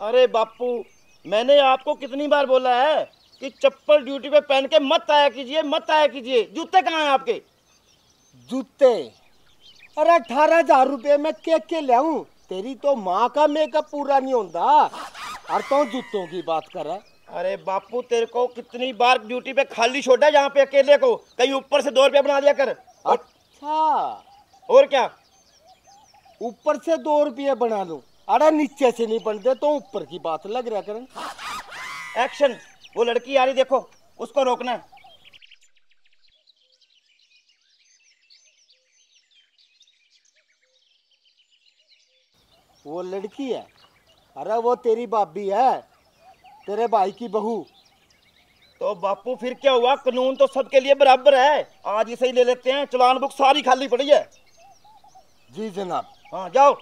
अरे बापू, मैंने आपको कितनी बार बोला है कि चप्पल ड्यूटी पे पहन के मत आया कीजिए, मत आया कीजिए। जूते कहाँ हैं आपके? जूते? अरे 18,000 रुपये में के ले आऊं? तेरी तो माँ का मेकअप पूरा नहीं होता और तो जूतों की बात कर रहा है। अरे बापू, तेरे को कितनी बार ड्यूटी पे खाली छोड़ा है जहाँ पे अकेले को? कहीं ऊपर से 2 रुपया बना दिया कर। अच्छा, और क्या? ऊपर से 2 रुपये बना लूं? अरे नीचे से नहीं बनते तो ऊपर की बात लग रहा करें। एक्शन! वो लड़की आ रही, देखो, उसको रोकना है। वो लड़की है? अरे वो तेरी भाभी है, तेरे भाई की बहू। तो बापू फिर क्या हुआ? कानून तो सबके लिए बराबर है। आज इसे ही ले लेते हैं, चालान बुक सारी खाली पड़ी है। जी जनाब। हाँ, जाओ।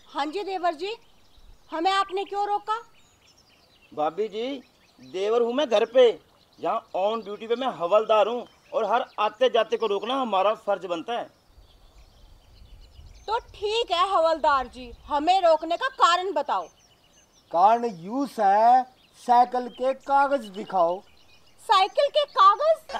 हाँ जी देवर जी, हमें आपने क्यों रोका? भाभी जी, देवर हूँ मैं घर पे, जहाँ ऑन ड्यूटी पे मैं हवलदार हूँ, और हर आते जाते को रोकना हमारा फर्ज बनता है। तो ठीक है हवलदार जी, हमें रोकने का कारण बताओ। कारण यूस है, साइकिल के कागज दिखाओ। साइकिल के कागज?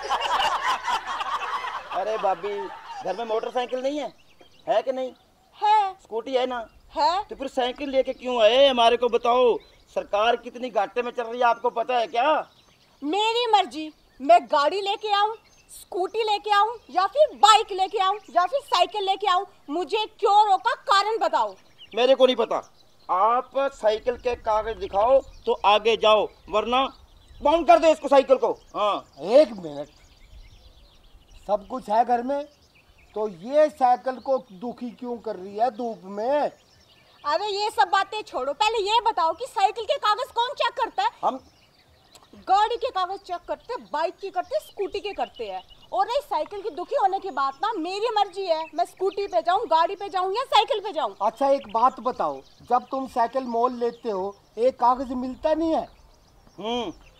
अरे भाभी, घर में मोटरसाइकिल नहीं है कि नहीं? है। स्कूटी है ना? है। तो फिर साइकिल लेके क्यों आए? हमारे को बताओ, सरकार कितनी घाटे में चल रही है, आपको पता है क्या? मेरी मर्जी, मैं गाड़ी लेके आऊं, स्कूटी लेके आऊं, या फिर बाइक लेके आऊं, या फिर साइकिल लेके आऊं, मुझे क्यों रोका, कारण बताओ। मेरे को नहीं पता। आप साइकिल के कागज दिखाओ तो आगे जाओ, वरना बाउंड कर दो इसको, साइकिल को। हाँ। 1 मिनट, सब कुछ है घर में, तो ये साइकिल को दुखी क्यों कर रही है धूप में? अरे ये सब बातें छोड़ो, पहले ये बताओ कि साइकिल के कागज कौन चेक करता है? हम गाड़ी के कागज चेक करते, बाइक की करते, स्कूटी के करते हैं। और रही साइकिल की दुखी होने की बात, ना मेरी मर्जी है, मैं स्कूटी पे जाऊं, गाड़ी पे जाऊं या साइकिल पे जाऊं। अच्छा एक बात बताओ, जब तुम साइकिल मोल लेते हो एक कागज मिलता नहीं है?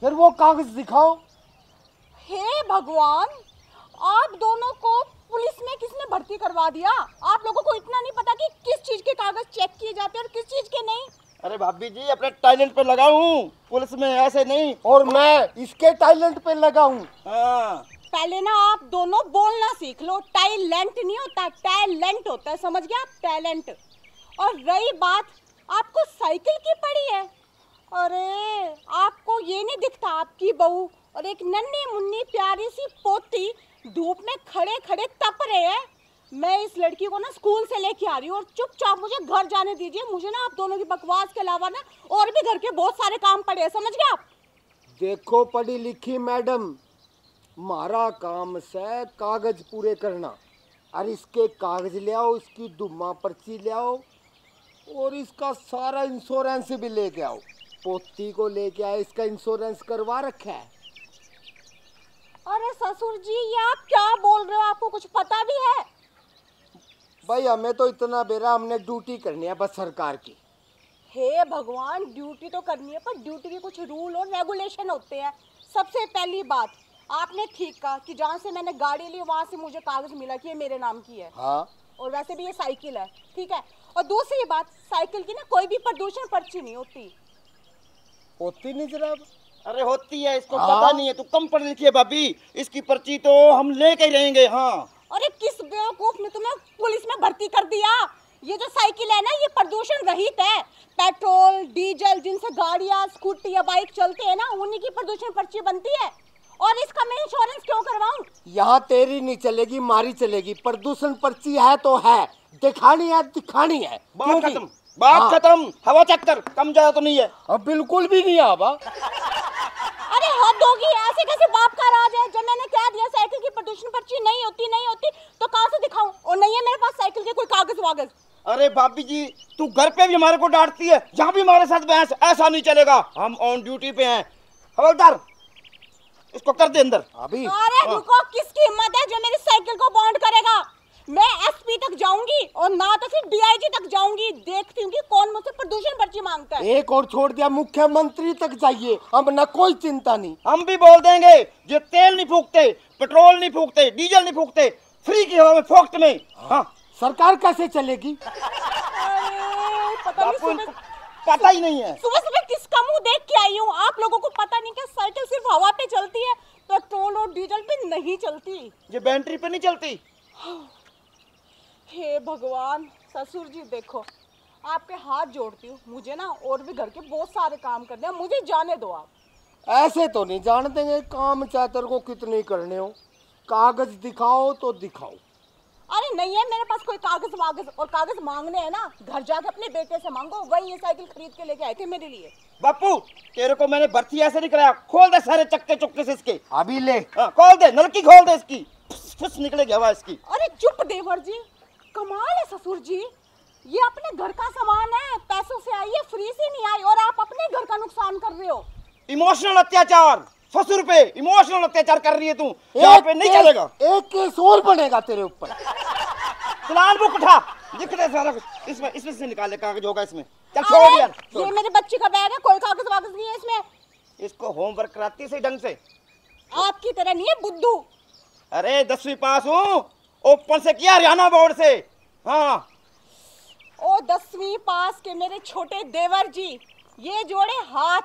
फिर वो कागज दिखाओ। हे भगवान, आप दोनों को पुलिस में किसने भर्ती करवा दिया? आप लोगों को इतना नहीं पता कि किस चीज के कागज चेक किए जाते हैं और किस चीज के नहीं? अरे भाभी जी, अपने टैलेंट पे लगाऊं, पुलिस में ऐसे नहीं। और मैं इसके टैलेंट पे लगाऊं? हाँ। पहले ना आप दोनों बोलना सीख लो, टैलेंट नहीं होता, टैलेंट होता है, समझ गया आप? टैलेंट। और रही बात आपको साइकिल की पड़ी है, अरे आपको ये नहीं दिखता आपकी बहू और एक नन्ही मुन्नी प्यारी सी पोती धूप में खड़े खड़े तप रहे हैं? मैं इस लड़की को ना स्कूल से लेके आ रही हूँ और चुपचाप मुझे घर जाने दीजिए। मुझे ना आप दोनों की बकवास के अलावा ना और भी घर के बहुत सारे काम पड़े हैं, समझ गए आप? देखो पढ़ी लिखी मैडम, हमारा काम से कागज पूरे करना, और इसके कागज ले आओ, इसकी दुम्मा पर्ची ले आओ, और इसका सारा इंश्योरेंस भी लेके आओ। पोती को लेके आए, इसका इंश्योरेंस करवा रखा है। अरे ससुर जी, ये आप क्या बोल रहे हो? आपको कुछ पता भी है? भाई हमें तो इतना बेरा, हमने ड्यूटी करनी है बस सरकार की। हे भगवान, ड्यूटी तो करनी है, पर ड्यूटी के कुछ रूल और रेगुलेशन होते हैं। सबसे पहली बात, आपने ठीक कहा कि जहाँ से मैंने गाड़ी ली वहाँ से मुझे कागज मिला कि ये मेरे नाम की है। हाँ। और वैसे भी ये साइकिल है, ठीक है। और दूसरी बात, साइकिल की ना कोई भी प्रदूषण पर्ची नहीं होती। होती नहीं जनाब? अरे होती है, इसको पता नहीं है, तू कम पढ़ी लिखी है भाभी। इसकी पर्ची तो हम लेके ही रहेंगे। हाँ। अरे किस बेवकूफ ने तुम्हें पुलिस में भर्ती कर दिया? ये जो साइकिल है ना, ये प्रदूषण रहित है। पेट्रोल डीजल जिनसे गाड़ियाँ स्कूटी या बाइक चलते हैं ना, उन्हीं की प्रदूषण पर्ची बनती है। और इसका मैं इंश्योरेंस क्यों करवाऊं? यहाँ तेरी नहीं चलेगी, मारी चलेगी। प्रदूषण पर्ची है तो है, दिखानी है दिखानी है। बात खत्म, बात खत्म। हवा चेक कर, कम ज्यादा तो नहीं है? अब बिल्कुल भी नहीं आवा। अरे हद होगी, ऐसे कैसे बाप का राज है? जब मैंने कह दिया साइकिल की प्रदूषण पर्ची नहीं होती तो कहाँ से दिखाऊं? और नहीं है मेरे पास साइकिल के कोई कागज वागज। अरे भाभी जी, तू घर पे भी हमारे को डांटती है, जहाँ भी हमारे साथ बहस। ऐसा नहीं चलेगा, हम ऑन ड्यूटी पे हैं। हवलदार, इसको कर दे अंदर। अभी अरे रुको, किसकी हिम्मत है जो मेरी साइकिल को बॉन्ड करेगा? मैं एसपी तक जाऊंगी और ना तो फिर डीआईजी तक जाऊंगी। देखती हूँ कि कौन मुझसे प्रदूषण पर्ची मांगता है। एक और छोड़ दिया, मुख्यमंत्री तक जाइए, अब ना कोई चिंता नहीं। हम भी बोल देंगे जो तेल नहीं फूकते, पेट्रोल नहीं फूकते, डीजल नहीं फूकते, फ्री की हवा में फोकट में। हाँ, सरकार कैसे चलेगी? अरे पता नहीं बापू सुबह इनको पता ही नहीं है। सुबह सुबह किसका मुंह देख के आई हूँ। आप लोगों को पता नहीं क्या साइकिल सिर्फ हवा पे चलती है, पेट्रोल और डीजल पे नहीं चलती। ये बैटरी पे नहीं चलती। हे भगवान, ससुर जी देखो, आपके हाथ जोड़ती हूँ, मुझे ना और भी घर के बहुत सारे काम करने हैं, मुझे जाने दो आप। ऐसे तो नहीं जान देंगे, काम चातर को कितने करने हो, कागज दिखाओ तो दिखाओ। अरे नहीं है मेरे पास कोई कागज वागज, और कागज मांगने हैं ना घर जाके अपने बेटे से मांगो, वही ये साइकिल खरीद के लेके आए थे मेरे लिए। बापू तेरे को मैंने भर्ती ऐसे नहीं कराया, खोल दे सारे चक्के चुक्के से इसके। अभी ले। हाँ, खोल दे, नलकी खोल दे इसकी, फुस निकलेगी हवा इसकी। अरे चुप देवर जी, कमाल है ससुर जी, ये अपने घर का सामान है, पैसों से आई है, फ्री से नहीं आई, और आप अपने घर का नुकसान कर रहे हो। इमोशनल अत्याचार, ससुर पे इमोशनल अत्याचार कर रही है तू, यहाँ पे नहीं चलेगा। एक केस और बनेगा तेरे ऊपर। चलान बुक उठा, लिख दे सारा कुछ इसमें, इसमें से निकाल ले, कागज होगा इसमें। चल छोड़ यार, ये मेरे बच्चे का बैग है, कोई कागज वागज नहीं है इसमें। इसको होमवर्क कराती है सही ढंग से। आपकी तरह नहीं है बुद्धू। अरे 10वीं पास हूँ, ओपन से किया हरियाणा बोर्ड से। हाँ, ओ 10वीं पास के मेरे छोटे देवर जी, ये जोड़े हाथ,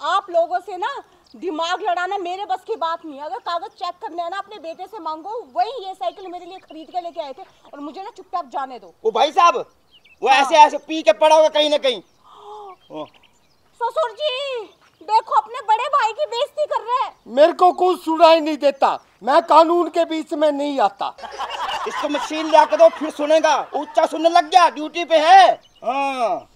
आप लोगों से ना दिमाग लड़ाना मेरे बस की बात नहीं है। अगर कागज चेक करने है ना अपने बेटे से मांगो, वही ये साइकिल मेरे लिए खरीद के लेके आए थे, और मुझे ना चुपचाप जाने दो। वो भाई साहब वो ऐसे ऐसे पी के पड़ा होगा कहीं ना कहीं। ससुर जी देखो, अपने बड़े भाई की बेइज्जती कर रहे हैं। मेरे को कुछ सुनाई नहीं देता, मैं कानून के बीच में नहीं आता। इसको मशीन ला के दो, फिर सुनेगा, ऊंचा सुनने लग गया, ड्यूटी पे है। हाँ,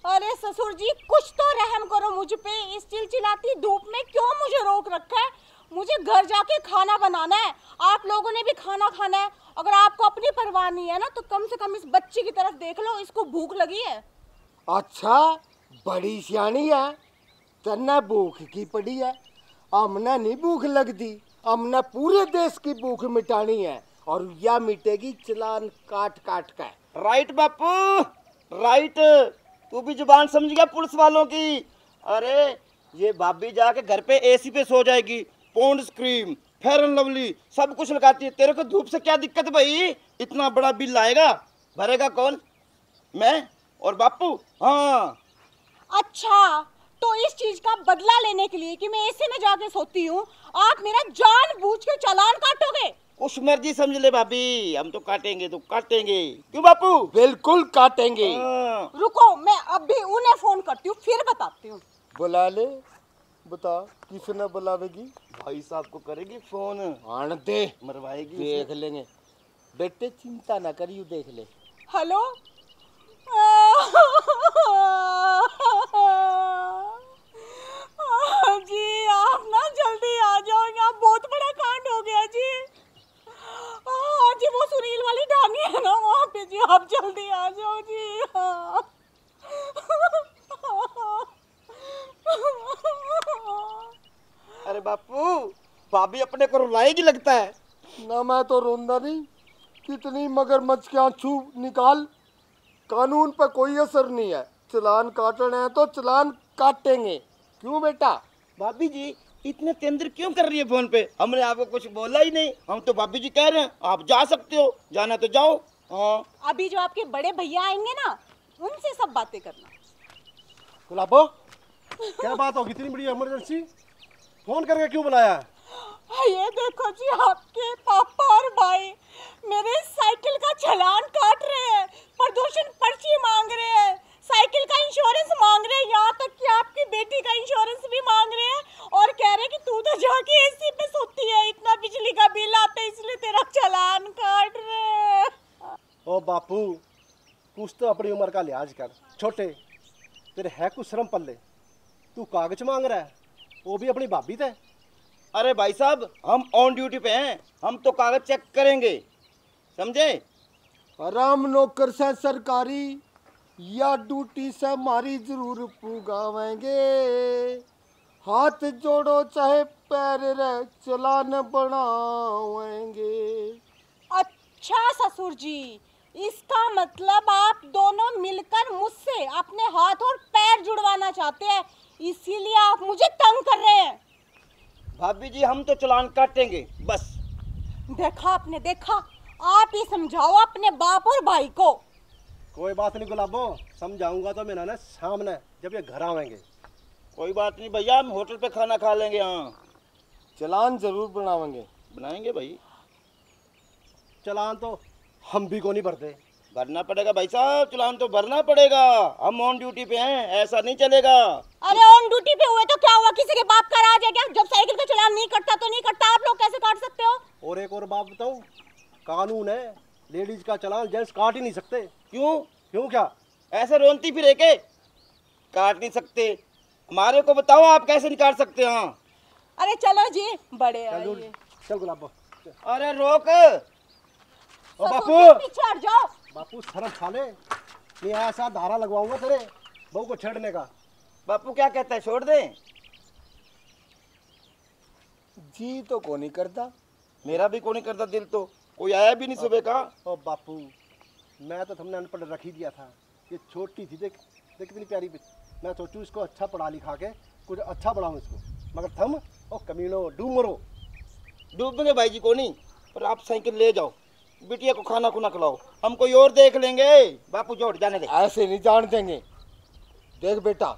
अरे ससुर जी कुछ तो रहम करो मुझ पे, इस चिलचिलाती धूप में क्यों मुझे रोक रखा है? मुझे घर जाके खाना बनाना है, आप लोगों ने भी खाना खाना है। अगर आपको अपनी परवाह नहीं है ना, तो कम से कम इस बच्ची की तरफ देख लो, इसको भूख लगी है। अच्छा, बड़ी सियानी है, तन्ना भूख की पड़ी है। हमने नहीं भूख लगती, हमने पूरे देश की भूख मिटानी है, और यह मिटेगी चलान काट काट कर। राइट बापू राइट, तू भी जुबान समझ गया पुलिस वालों की। अरे ये भाभी जाके घर पे एसी पे सो जाएगी, Pond's cream, fair and lovely सब कुछ लगाती है। तेरे को धूप से क्या दिक्कत भाई? इतना बड़ा बिल आएगा, भरेगा कौन? मैं और बापू। हाँ, अच्छा, तो इस चीज का बदला लेने के लिए कि मैं एसी में जाके सोती हूँ, आप मेरा जानबूझ के चालान काटोगे? उस मर्जी समझ ले भाभी, हम तो काटेंगे तो काटेंगे। क्यों बापू? बिल्कुल काटेंगे। हाँ। रुको, मैं अभी उन्हें फोन करती हूँ, फिर बताती हूँ। बुला ले, बता किसने बुलावेगी? भाई साहब को करेगी फोन, आन दे, मरवाएगी देख लेंगे। बेटे चिंता ना करियो, देख ले। हेलो जी, आप ना जल्दी आ जाओ, यहाँ बहुत बड़ा कांड हो गया जी। जी वो सुनील वाली ढानी है ना वहाँ पे जी, आप जल्दी आ जाओ जी। अरे बापू, भाभी अपने को रुलाएगी लगता है। ना मैं तो रोंदा नहीं, कितनी मगरमच्छ के आंसू निकाल, कानून पर कोई असर नहीं है। चलान काटना है तो चलान काटेंगे। क्यों बेटा? भाभी जी इतने तेंद्र क्यों कर रही है फोन पे? हमने आपको कुछ बोला ही नहीं, हम तो भाभी जी कह रहे हैं आप जा सकते हो, जाना तो जाओ। हाँ, अभी जो आपके बड़े भैया आएंगे ना, उनसे सब बातें करना। गुलाबो, क्या बात होगी? इतनी बड़ी इमरजेंसी फोन करके क्यों बुलाया है? ये देखो जी, आपके पापा और भाई मेरे साइकिल का चालान काट रहे हैं, प्रदूषण पर्ची मांग रहे हैं, साइकिल का इंश्योरेंस मांग रहे हैं, यहाँ तक कि आपकी बेटी का इंश्योरेंस भी मांग रहे हैं, और कह रहे हैं कि तू तो जाके एसी पे सोती है, इतना बिजली का बिल आता है, इसलिए तेरा चालान काट रहे हैं। ओ बापू, कुछ तो अपनी उम्र का लिहाज कर। छोटे तेरे है कुछ शर्म पल्ले? तू कागज मांग रहा है, वो भी अपनी भाभी से। अरे भाई साहब हम ऑन ड्यूटी पे हैं, हम तो कागज चेक करेंगे, समझे? आराम नौकर से सरकारी या ड्यूटी से हमारी जरूर पुगावेंगे। हाथ जोड़ो चाहे पैर रे चलान बनावेंगे। अच्छा ससुर जी, इसका मतलब आप दोनों मिलकर मुझसे अपने हाथ और पैर जुड़वाना चाहते हैं, इसीलिए आप मुझे तंग कर रहे हैं। भाभी जी हम तो चालान काटेंगे बस। देखा आपने, देखा, आप ही समझाओ अपने बाप और भाई को। कोई बात नहीं गुलाबो, समझाऊंगा तो मैं ना सामने जब ये घर आवेंगे। कोई बात नहीं भैया, हम होटल पे खाना खा लेंगे। हाँ चलान जरूर बनावेंगे। बनाएंगे भाई। चलान तो हम भी को नहीं भरते। भरना पड़ेगा भाई साहब, चालान तो भरना पड़ेगा। हम ऑन ड्यूटी पे हैं, ऐसा नहीं चलेगा। अरे ऑन ड्यूटी पे हुए तो क्या हुआ, किसी के बाप का राज है क्या? जब साइकिल का चालान नहीं कटता तो नहीं कटता, आप लोग कैसे काट सकते हो? और एक और बात बताऊं, कानून है, लेडीज का चालान जेंट्स काट ही नहीं सकते। क्यों? क्यों क्या? ऐसे रोनती फिरे के काट नहीं सकते? हमारे को बताओ आप कैसे निकाल सकते हैं? हाँ अरे चलो जी, बड़े चल आइए। दूर, चल गुलाबो। अरे रोक। ओ ससुर बापू, जी, पीछे हट जाओ। बापू शर्म खा ले, नहीं ऐसा धारा लगवाऊंगा तेरे बहू को छेड़ने का। बापू क्या कहता है, छोड़ दें? जी तो को नहीं करता। मेरा भी कोई नहीं करता दिल, तो कोई आया भी नहीं सुबह का। ओ बापू, मैं तो तुमने अनपढ़ रख ही दिया था। ये छोटी थी, देख देख कितनी प्यारी बच्ची। मैं सोचूं इसको अच्छा पढ़ा लिखा के कुछ अच्छा बढ़ाऊं इसको, मगर थम ओ कमीनो डूमरो। डूबेंगे भाई जी को नहीं, पर आप साइकिल ले जाओ, बिटिया को खाना खुना खिलाओ, हम कोई और देख लेंगे। बापू जोड़ जाने दे। ऐसे नहीं जान देंगे। देख बेटा,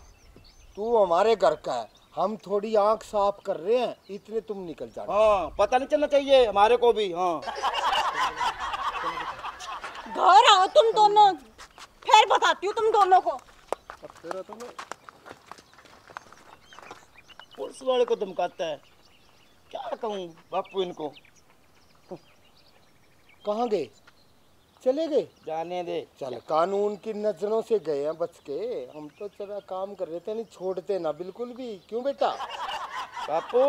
तू हमारे घर का है, हम थोड़ी आंख साफ कर रहे हैं, इतने तुम निकल जाना। हाँ पता नहीं चलना चाहिए हमारे को भी। हाँ घर आओ तुम दोनों, फिर बताती हूँ तुम दोनों को। अब तेरा तो मैं पुलिस वाले को धमकाता है, क्या कहूँ बापू इनको। कहाँ गए? चले गए? जाने दे। चल, कानून की नजरों से गए हैं बच के। हम तो चला काम कर रहे थे, नहीं छोड़ते ना बिल्कुल भी। क्यों बेटा? बापू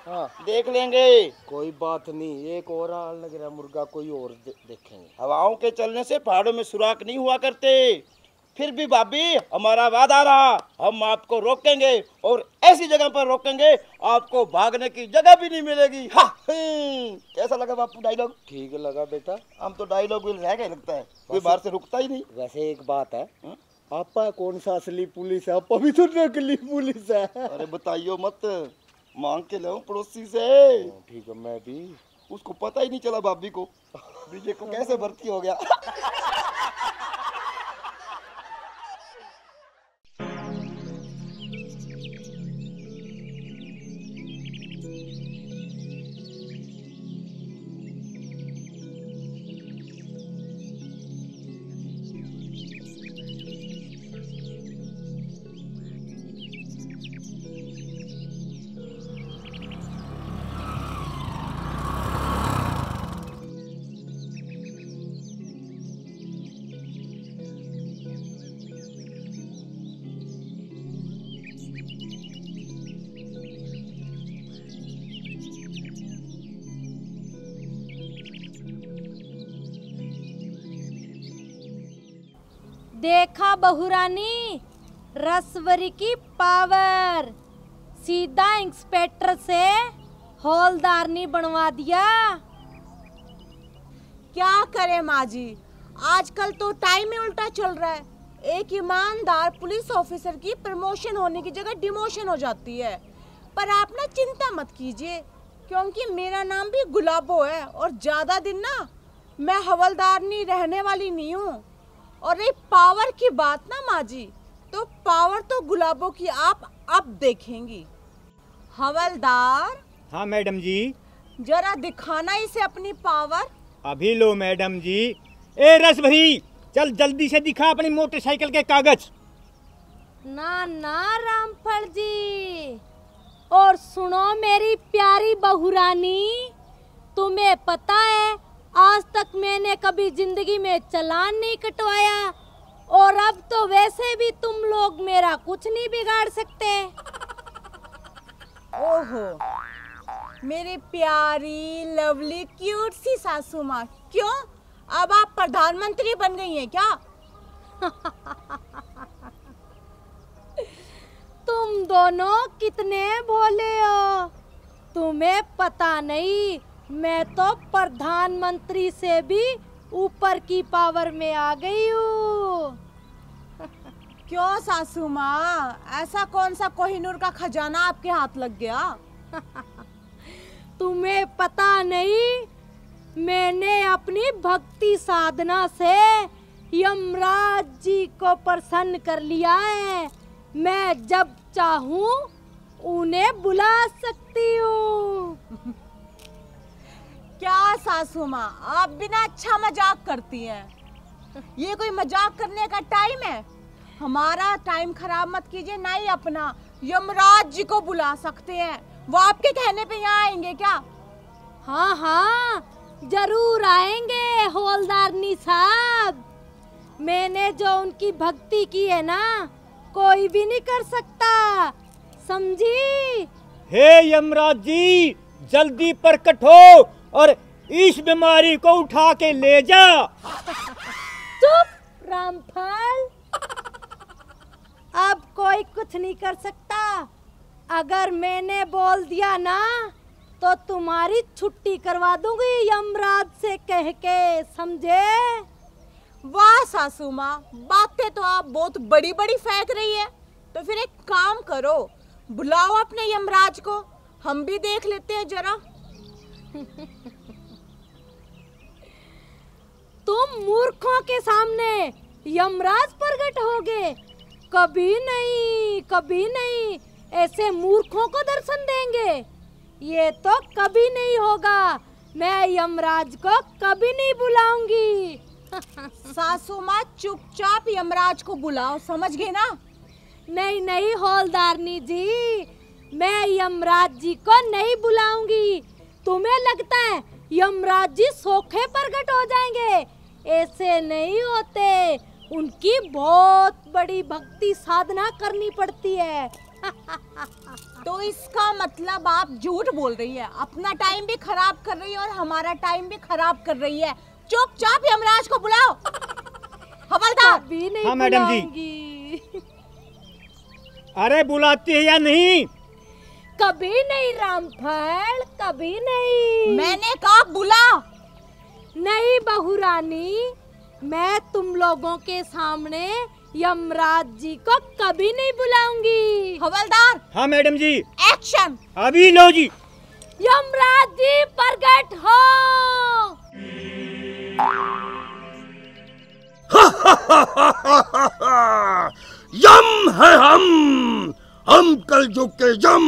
हाँ देख लेंगे। कोई बात नहीं, एक और आल लग रहा है मुर्गा, कोई और देखेंगे। हवाओं के चलने से पहाड़ों में सुराख नहीं हुआ करते। फिर भी भाभी हमारा वादा रहा, हम आपको रोकेंगे और ऐसी जगह पर रोकेंगे आपको भागने की जगह भी नहीं मिलेगी। हाँ, कैसा लगा बापू डायलॉग? ठीक लगा बेटा। हम तो डायलॉग भी रह गए लगता है, कोई बाहर से रुकता ही नहीं। वैसे एक बात है, हाँ? आपा कौन सा असली पुलिस है? आपा भी तो नकली पुलिस है। अरे बताइयो मत, मांग के लाऊं पड़ोसी से। ठीक है, मैं भी। उसको पता ही नहीं चला भाभी को, विजय को कैसे भर्ती हो गया। देखा बहुरानी, रसवरी की पावर, सीधा इंस्पेक्टर से हौलदारनी बनवा दिया। क्या करें माँ जी, आजकल तो टाइम ही उल्टा चल रहा है। एक ईमानदार पुलिस ऑफिसर की प्रमोशन होने की जगह डिमोशन हो जाती है। पर आप ना चिंता मत कीजिए, क्योंकि मेरा नाम भी गुलाबो है और ज्यादा दिन ना मैं हवलदारनी रहने वाली नहीं हूँ। और रही पावर की बात ना माँ जी, तो पावर तो गुलाबो की आप अब देखेंगी। हवलदार, हाँ मैडम जी। जरा दिखाना इसे अपनी पावर। अभी लो मैडम जी। ए रस भरी, चल जल्दी से दिखा अपनी मोटरसाइकिल के कागज। ना ना रामफल जी, और सुनो मेरी प्यारी बहुरानी, तुम्हें पता है आज तक मैंने कभी जिंदगी में चालान नहीं कटवाया, और अब तो वैसे भी तुम लोग मेरा कुछ नहीं बिगाड़ सकते। ओहो, मेरी प्यारी लवली क्यूट सी सासू माँ, क्यों अब आप प्रधानमंत्री बन गई हैं क्या? तुम तुम दोनों कितने भोले हो, तुम्हें पता नहीं मैं तो प्रधानमंत्री से भी ऊपर की पावर में आ गई हूँ। क्यों सासू माँ, ऐसा कौन सा कोहिनूर का खजाना आपके हाथ लग गया? तुम्हें पता नहीं, मैंने अपनी भक्ति साधना से यमराज जी को प्रसन्न कर लिया है। मैं जब चाहूं उन्हें बुला सकती हूँ। क्या सासू माँ, आप बिना अच्छा मजाक करती हैं? ये कोई मजाक करने का टाइम है? हमारा टाइम खराब मत कीजिए, ना ही अपना। यमराज जी को बुला सकते हैं, वो आपके कहने पे यहाँ आएंगे क्या? हाँ हाँ, जरूर आएंगे हवलदारनी साहब। मैंने जो उनकी भक्ति की है ना, कोई भी नहीं कर सकता, समझी? हे यमराज जी, जल्दी प्रकट हो और इस बीमारी को उठा के ले जा। चुप रामफल, अब कोई कुछ नहीं कर सकता। अगर मैंने बोल दिया ना तो तुम्हारी छुट्टी करवा दूंगी यमराज से कह के, समझे? वाह सासू माँ, बातें तो आप बहुत बड़ी बड़ी फेंक रही है। तो फिर एक काम करो, बुलाओ अपने यमराज को, हम भी देख लेते हैं जरा। तुम मूर्खों के सामने यमराज प्रकट होगे? कभी नहीं, कभी नहीं। ऐसे मूर्खों को दर्शन देंगे? ये तो कभी नहीं होगा। मैं यमराज को कभी नहीं बुलाऊंगी। सासू माँ, चुपचाप यमराज को बुलाओ, समझ गए ना? नहीं नहीं हवलदारनी जी, मैं यमराज जी को नहीं बुलाऊंगी। तुम्हें लगता है यमराज जी सोखे प्रकट हो जाएंगे? ऐसे नहीं होते, उनकी बहुत बड़ी भक्ति साधना करनी पड़ती है। तो इसका मतलब आप झूठ बोल रही है, अपना टाइम भी खराब कर रही है और हमारा टाइम भी खराब कर रही है। चुपचाप यमराज को बुलाओ। हवलदार। कभी नहीं हाँ मैडम जी। बुलाऊंगी। अरे बुलाती है या नहीं? कभी नहीं रामफल, कभी नहीं। मैंने कहा बुला। नहीं बहुरानी, मैं तुम लोगों के सामने यमराज जी को कभी नहीं बुलाऊंगी। हवलदार। हाँ मैडम जी। एक्शन। अभी लो जी। यमराज जी प्रकट हो। यम है हम कलयुग के यम।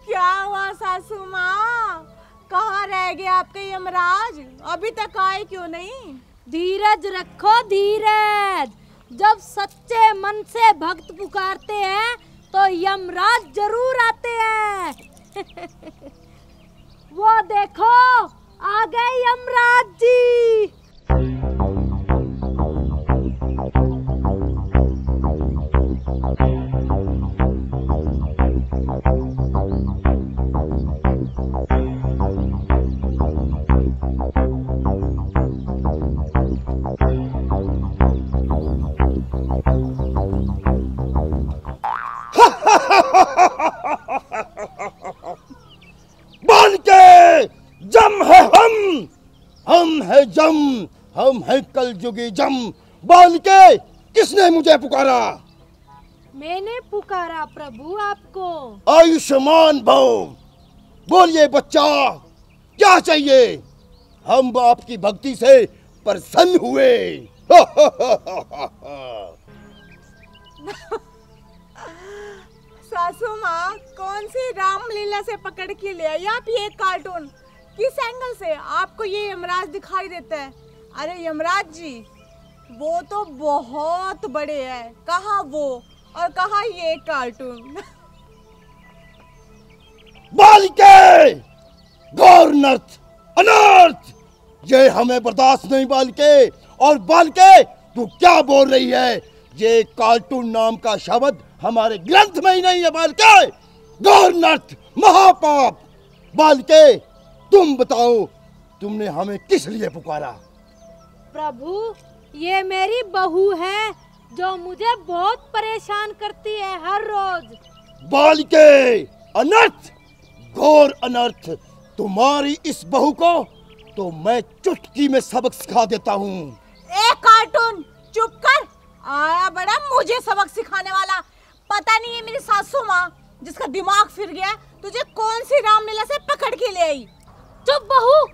क्या हुआ सासू माँ, कहाँ रह गए आपके यमराज? अभी तक आए क्यों नहीं? धीरज रखो, धीरज। जब सच्चे मन से भक्त पुकारते हैं तो यमराज जरूर आते हैं। वो देखो, आ गए यमराज जी। बोल के जम है हम है जम, हम है कलयुगी जम। बोल के किसने मुझे पुकारा? मैंने पुकारा प्रभु आपको। आयुष्मान भव। बोलिए बच्चा, क्या चाहिए? हम आपकी भक्ति से प्रसन्न हुए। सासू माँ, कौन सी रामलीला से पकड़ के ले आई आप ये कार्टून? किस एंगल से आपको ये यमराज दिखाई देता है? अरे यमराज जी, वो तो बहुत बड़े हैं। कहाँ वो और कहाँ ये कार्टून? बोल के गौर नर्थ अनर्थ, ये हमें बर्दाश्त नहीं। बाल के, और बाल के तू क्या बोल रही है? ये कार्टून नाम का शब्द हमारे ग्रंथ में ही नहीं है। बाल के गौर नर्थ महापाप। बाल के तुम बताओ, तुमने हमें किस लिए पुकारा? प्रभु, ये मेरी बहू है जो मुझे बहुत परेशान करती है हर रोज। बालिके, अनर्थ, घोर अनर्थ। तुम्हारी इस बहू को तो मैं चुटकी में सबक सिखा देता हूँ। ए कार्टून, चुप कर। आया बड़ा मुझे सबक सिखाने वाला। पता नहीं है मेरी सासू माँ जिसका दिमाग फिर गया तुझे कौन सी रामलीला से पकड़ के ले आई। चुप बहू,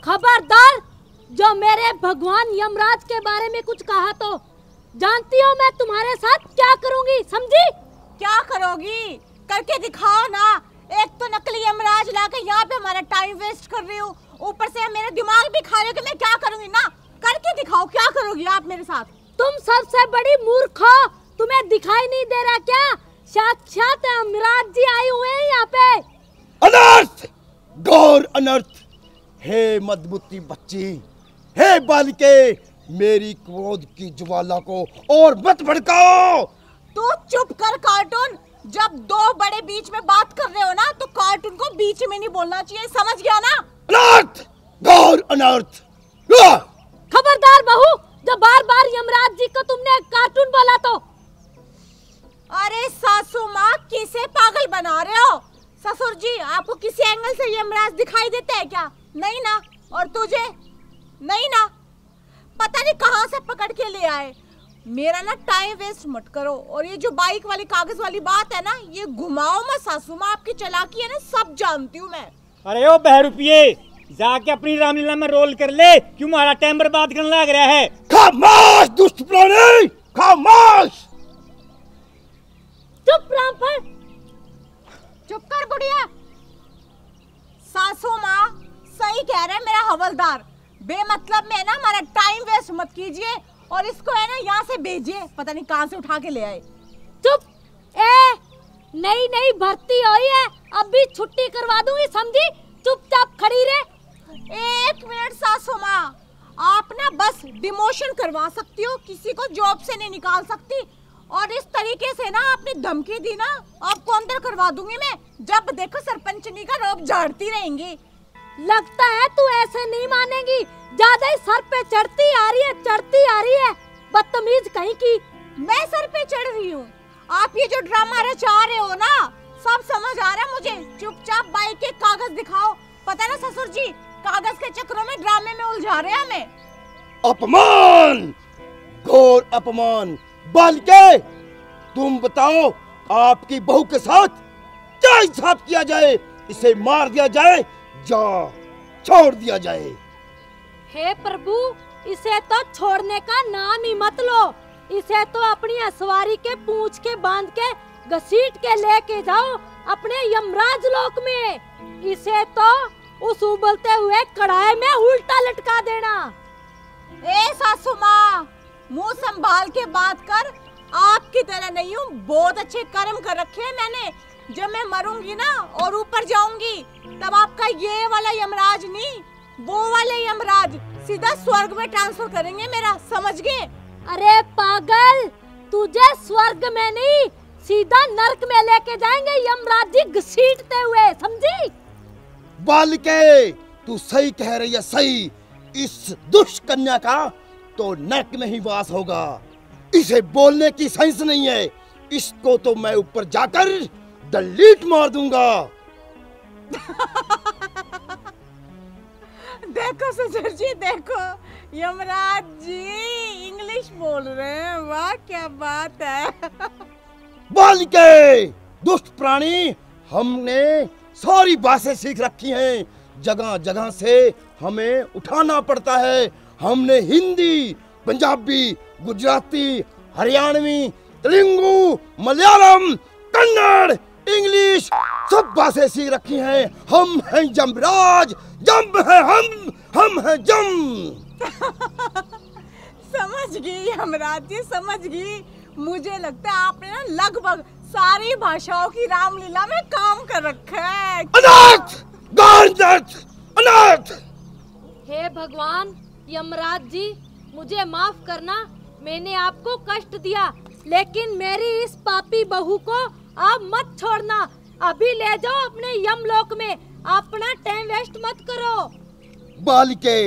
खबरदार। जो मेरे भगवान यमराज के बारे में कुछ कहा तो जानती हो मैं तुम्हारे साथ क्या करूंगी, समझी? क्या करोगी? करके दिखाओ ना। एक तो नकली यमराज लाके यहाँ पे हमारा टाइम वेस्ट कर रही हूँ, ऊपर से मेरा दिमाग भी खा रहे हो कि मैं क्या करूंगी ना। करके दिखाओ, क्या करोगी आप मेरे साथ? तुम सबसे बड़ी मूर्ख हो, तुम्हें दिखाई नहीं दे रहा क्या? साक्षात यमराज जी आए हुए हैं यहाँ पे। अनर्थ, घोर अनर्थ। हे मदबुद्धि बच्ची, हे बालिके, मेरी क्रोध की ज्वाला को और मत भड़काओ। तू चुप कर कार्टून। जब दो बड़े बीच में बात कर रहे हो ना तो कार्टून को बीच में नहीं बोलना चाहिए, समझ गया ना? अनर्थ, घोर अनर्थ। खबरदार बहू, जब बार बार यमराज जी को तुमने कार्टून बोला तो। अरे सासू माँ, किसे पागल बना रहे हो? ससुर जी, आपको किसी एंगल से यमराज दिखाई देते हैं क्या? नहीं ना। और तुझे? नहीं ना। पता नहीं कहाँ से पकड़ के ले आए। मेरा ना टाइम वेस्ट मत करो। और ये जो बाइक वाली कागज वाली बात है ना, ये घुमाओ मत सासू माँ। आपकी चालाकी है ना, सब जानती हूँ मैं। अरे ओ बहरूपिये, जाके अपनी रामलीला में रोल कर ले, क्यों हमारा टाइम बर्बाद करने लग रहा है? खामोश दुष्ट प्राणी, खामोश। चुप रामफल। चुप कर बुढ़िया। सासू माँ सही कह रहा है मेरा हवलदार। बेमतलब में ना हमारा टाइम वेस्ट मत कीजिए और इसको है ना यहाँ से भेजिए। पता नहीं कहाँ से उठा के ले आए। चुप। ए, नई नई भर्ती हुई है, अभी छुट्टी करवा दूंगी, समझी? चुपचाप खड़ी रहे। एक मिनट सासू माँ, आप ना बस डिमोशन करवा सकती हो, किसी को जॉब से नहीं निकाल सकती। और इस तरीके से ना आपने धमकी दी ना, आपको अंदर करवा दूंगी मैं। जब देखो सरपंचनी का रोब झाड़ती रहेंगी। लगता है तू ऐसे नहीं मानेगी, ज्यादा ही सर पे चढ़ती आ रही है, चढ़ती आ रही है, बदतमीज कहीं की। मैं सर पे चढ़ रही हूँ? आप ये जो ड्रामा रचा रहे हो ना, सब समझ आ रहा है मुझे। चुपचाप बाइक के कागज दिखाओ। पता ना ससुर जी, कागज के चक्रों में ड्रामे में उलझा रहे हैं हमें। अपमान, घोर अपमान। बालिके, तुम बताओ आपकी बहू के साथ क्या हिसाब किया जाए? इसे मार दिया जाए या छोड़ दिया जाए? हे प्रभु, इसे तो छोड़ने का नाम ही मत लो। इसे तो अपनी असवारी के पूंछ के बांध के घसीट के लेके जाओ अपने यमराज लोक में। इसे तो उस उबलते हुए कढ़ाई में उल्टा लटका देना। ए सासू माँ, मुंह संभाल के बात कर। आपकी तरह नहीं हूँ, बहुत अच्छे कर्म कर रखे हैं मैंने। जब मैं मरूंगी ना और ऊपर जाऊंगी तब आपका ये वाला यमराज नहीं, वो वाले यमराज सीधा स्वर्ग में ट्रांसफर करेंगे मेरा, समझ गए? अरे पागल, तुझे स्वर्ग में नहीं सीधा नरक में लेके जाएंगे यमराज जी घसीटते हुए, समझी? बालिके, तू सही कह रही है, सही। इस दुष्ट कन्या का तो नरक में ही वास होगा। इसे बोलने की सेंस नहीं है। इसको तो मैं ऊपर जाकर डिलीट मार दूंगा। देखो ससुर जी, देखो यमराज जी इंग्लिश बोल रहे हैं। वाह क्या बात है। बालिके, दुष्ट प्राणी, हमने सारी भाषाएं सीख रखी हैं। जगह जगह से हमें उठाना पड़ता है। हमने हिंदी, पंजाबी, गुजराती, हरियाणवी, तेलुगु, मलयालम, कन्नड़, इंग्लिश सब भाषाएं सीख रखी हैं। हम हैं यमराज, यम है हम हैं यम। समझ गई यमराज जी, समझ गई। मुझे लगता है आपने ना लगभग सारी भाषाओं की रामलीला में काम कर रखा है। अनाथ, गांधत, अनाथ। हे भगवान यमराज जी, मुझे माफ करना, मैंने आपको कष्ट दिया, लेकिन मेरी इस पापी बहू को आप मत छोड़ना। अभी ले जाओ अपने यमलोक में, अपना टाइम वेस्ट मत करो। बालिके,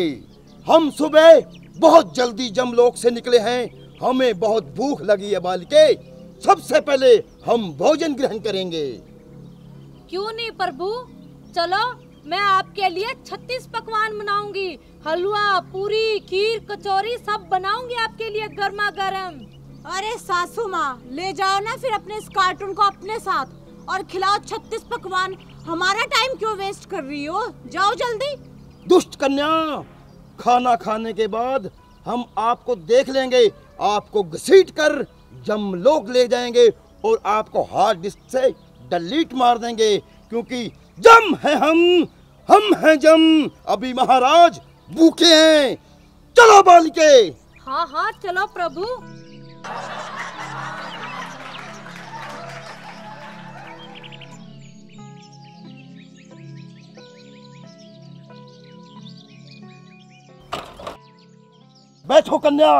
हम सुबह बहुत जल्दी जमलोक से निकले हैं, हमें बहुत भूख लगी है बालिके। सबसे पहले हम भोजन ग्रहण करेंगे। क्यों नहीं प्रभु, चलो मैं आपके लिए 36 पकवान बनाऊंगी। हलवा, पूरी, खीर, कचौरी सब बनाऊंगी आपके लिए गर्मा गर्म। अरे सासू माँ, ले जाओ ना फिर अपने इस कार्टून को अपने साथ और खिलाओ 36 पकवान। हमारा टाइम क्यों वेस्ट कर रही हो, जाओ जल्दी। दुष्ट कन्या, खाना खाने के बाद हम आपको देख लेंगे, आपको घसीट कर जमलोक ले जाएंगे और आपको हार्ड डिस्क से डिलीट मार देंगे, क्योंकि जम है हम हैं जम। अभी महाराज भूखे हैं। चलो बालिके। हाँ हाँ चलो प्रभु। बैठो कन्या।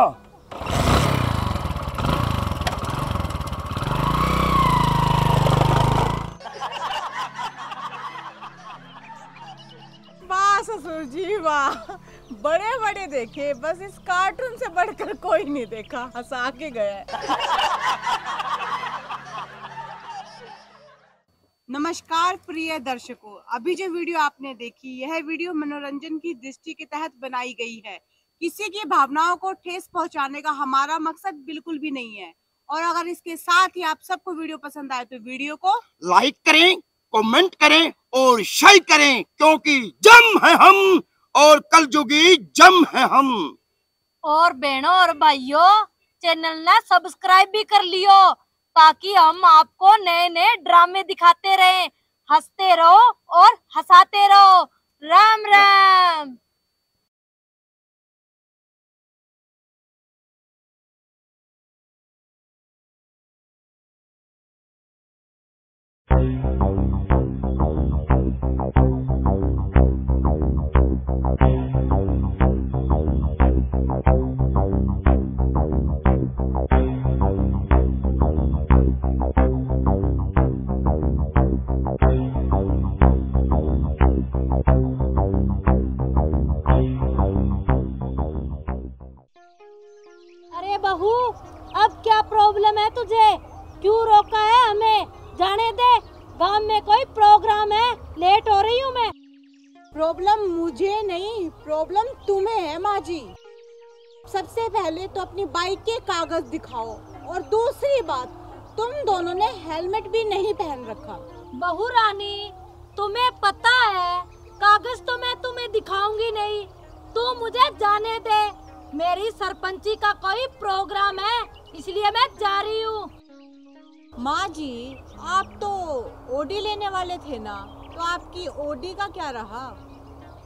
वाह ससुर जी वाह, बड़े बड़े देखे, बस इस कार्टून से बढ़कर कोई नहीं देखा, हंसा के गए। नमस्कार प्रिय दर्शकों, अभी जो वीडियो आपने देखी, यह वीडियो मनोरंजन की दृष्टि के तहत बनाई गई है। किसी की भावनाओं को ठेस पहुंचाने का हमारा मकसद बिल्कुल भी नहीं है। और अगर इसके साथ ही आप सबको वीडियो पसंद आए तो वीडियो को लाइक करें, कमेंट करें और शेयर करें, क्योंकि जम है हम और कलयुगी जम है हम। और बहनों और भाइयों, चैनल ना सब्सक्राइब भी कर लियो, ताकि हम आपको नए नए ड्रामे दिखाते रहें। हंसते रहो और हंसाते रहो। राम राम। अरे बहू, अब क्या प्रॉब्लम है तुझे? क्यों रोका है हमें? जाने दे, गांव में कोई प्रोग्राम है, लेट हो रही हूँ मैं। प्रॉब्लम मुझे नहीं, प्रॉब्लम तुम्हें है माँ जी। सबसे पहले तो अपनी बाइक के कागज दिखाओ, और दूसरी बात, तुम दोनों ने हेलमेट भी नहीं पहन रखा। बहू रानी, तुम्हें पता है कागज तो मैं तुम्हें दिखाऊंगी नहीं, तू मुझे जाने दे। मेरी सरपंची का कोई प्रोग्राम है, इसलिए मैं जा रही हूँ। माँ जी, आप तो ओडी लेने वाले थे ना, तो आपकी ओडी का क्या रहा?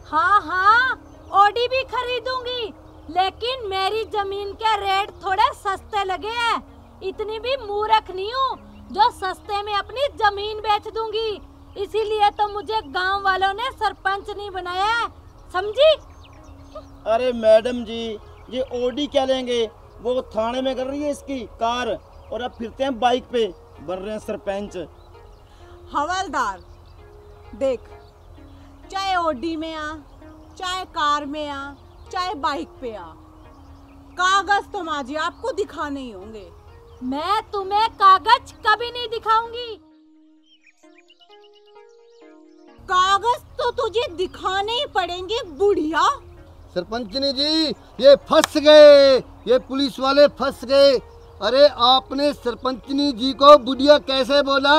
हाँ हाँ, ओडी भी खरीदूंगी, लेकिन मेरी जमीन के रेट थोड़े सस्ते लगे हैं। इतनी भी मूर्ख नहीं हूँ जो सस्ते में अपनी जमीन बेच दूंगी। इसीलिए तो मुझे गांव वालों ने सरपंच नहीं बनाया है, समझी? अरे मैडम जी, ये ओडी क्या लेंगे, वो थाने में कर रही है इसकी कार, और अब फिरते हैं बाइक पे, बन रहे हैं सरपंच। हवलदार देख, चाहे ओडी में आ, चाहे कार में आ, चाहे बाइक पे आ, कागज तो माँ जी आपको दिखाने ही होंगे। मैं तुम्हें कागज कभी नहीं दिखाऊंगी। कागज तो तुझे दिखाने ही पड़ेंगे बुढ़िया। सरपंचनी जी, ये फंस गए, ये पुलिस वाले फंस गए। अरे आपने सरपंचनी जी को बुढ़िया कैसे बोला?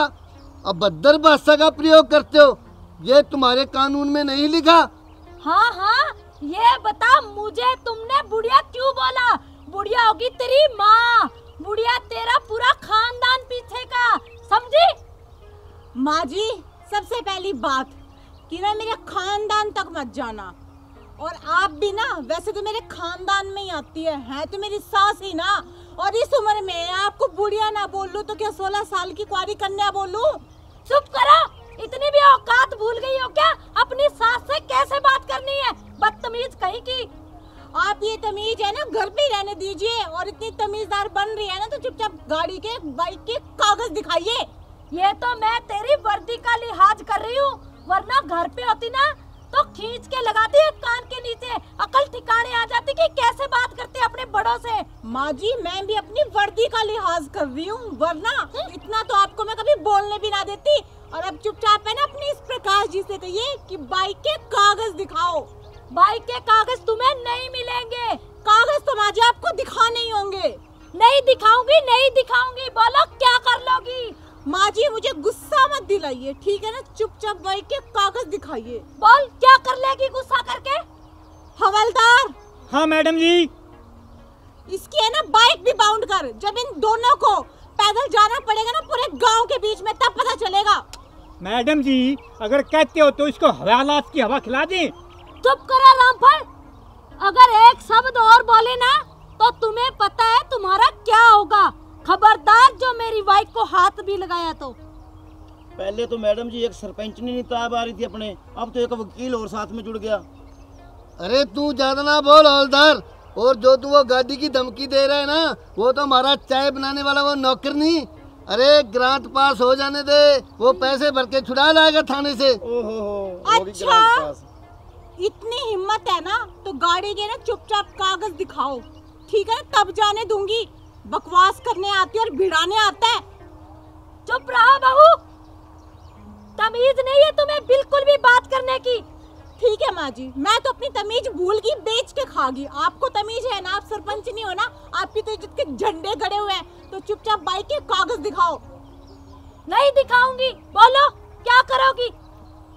अभद्र भाषा का प्रयोग करते हो, ये तुम्हारे कानून में नहीं लिखा। हाँ हाँ, ये बता मुझे, तुमने बुढ़िया क्यों बोला? बुढ़िया होगी तेरी माँ, बुढ़िया तेरा पूरा खानदान पीछे का, समझी? माँ जी, सबसे पहली बात कि ना मेरे खानदान तक मत जाना, और आप भी ना वैसे तो मेरे खानदान में ही आती है तो मेरी सास ही ना, और इस उम्र में आपको बुढ़िया ना बोलूं तो क्या 16 साल की कुंवारी कन्या बोलूं? चुप करो, इतनी भी औकात भूल गई हो क्या? अपनी सास से कैसे बात करनी है, बदतमीज कहीं की। आप ये तमीज है ना घर पे रहने दीजिए, और इतनी तमीजदार बन रही है ना तो चुपचाप गाड़ी के बाइक के कागज दिखाइए। ये तो मैं तेरी वर्दी का लिहाज कर रही हूँ, वरना घर पे होती ना तो खींच के लगाती है कान के नीचे, अकल ठिकाने आ जाती कि कैसे बात करते हैं अपने बड़ों से। माँ जी मैं भी अपनी वर्दी का लिहाज कर रही हूँ, वरना इतना तो आपको मैं कभी बोलने भी ना देती। और अब चुपचाप है ना अपनी इस प्रकाश जी से कहिए कि बाइक के कागज दिखाओ। बाइक के कागज तुम्हें नहीं मिलेंगे। कागज तो माँ जी आपको दिखाने ही होंगे। नहीं दिखाऊंगी, नहीं दिखाऊंगी, बोलो क्या कर लोगी? माँ जी मुझे गुस्सा मत दिलाइए, ठीक है ना? चुपचाप बाइक के कागज दिखाइए। बोल क्या कर लेगी गुस्सा करके? हवलदार। हाँ मैडम जी। इसकी है ना बाइक भी बाउंड कर। जब इन दोनों को पैदल जाना पड़ेगा ना पूरे गांव के बीच में, तब पता चलेगा। मैडम जी अगर कहते हो तो इसको हवालात की हवा खिला दें। चुप करा रामफल, अगर एक शब्द और बोले ना तो तुम्हें पता है तुम्हारा क्या होगा। खबरदार जो मेरी बाइक को हाथ भी लगाया तो। पहले तो मैडम जी एक सरपंचनी नहीं ताब आ रही थी अपने, अब तो एक वकील और साथ में जुड़ गया। अरे तू ज्यादा ना बोल हवलदार। और जो तू वो गाड़ी की धमकी दे रहा है ना, वो तो हमारा चाय बनाने वाला वो नौकर नहीं। अरे ग्रांट पास हो जाने दे, वो पैसे भर के छुड़ा लाएगा थाने से। ओहो अच्छा इतनी हिम्मत है ना तो गाड़ी के ना चुपचाप कागज दिखाओ, ठीक है? तब जाने दूंगी। बकवास करने आती है और भिड़ाने आता है। चुप रहो बहू, तमीज नहीं है तुम्हें बिल्कुल भी बात करने की। ठीक है माँ जी, मैं तो अपनी तमीज भूल गई, बेच के खागी। आपको तमीज है ना, आप सरपंच नहीं हो ना, आपकी तो इज्जत के झंडे गड़े हुए हैं। तो चुपचाप बाइक के कागज दिखाओ। नहीं दिखाऊंगी, बोलो क्या करोगी?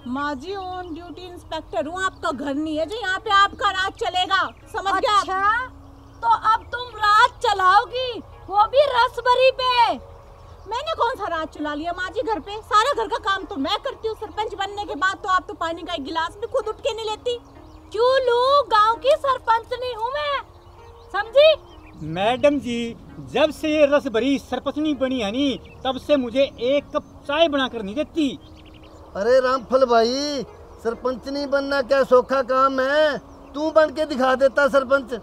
माँ जी ऑन ड्यूटी इंस्पेक्टर हूँ, आपका घर नहीं है जो यहाँ पे आपका राज चलेगा, समझ गए आप? अच्छा तो अब तुम राज चलाओगी, वो भी रसभरी पे। मैंने कौन सा राज चला लिया माँ जी? घर पे सारा घर का काम तो मैं करती हूँ। सरपंच बनने के बाद तो आप तो पानी का एक गिलास भी खुद उठ के नहीं लेती। क्यों लूं, गांव की सरपंच नहीं हूँ मैं, समझी? मैडम जी जब से ये रस भरी सरपंचनी बनी है नी, तब से मुझे एक कप चाय बना कर नहीं देती। अरे रामफल भाई, सरपंच नहीं बनना क्या सौखा काम है? तू बन के दिखा देता सरपंच।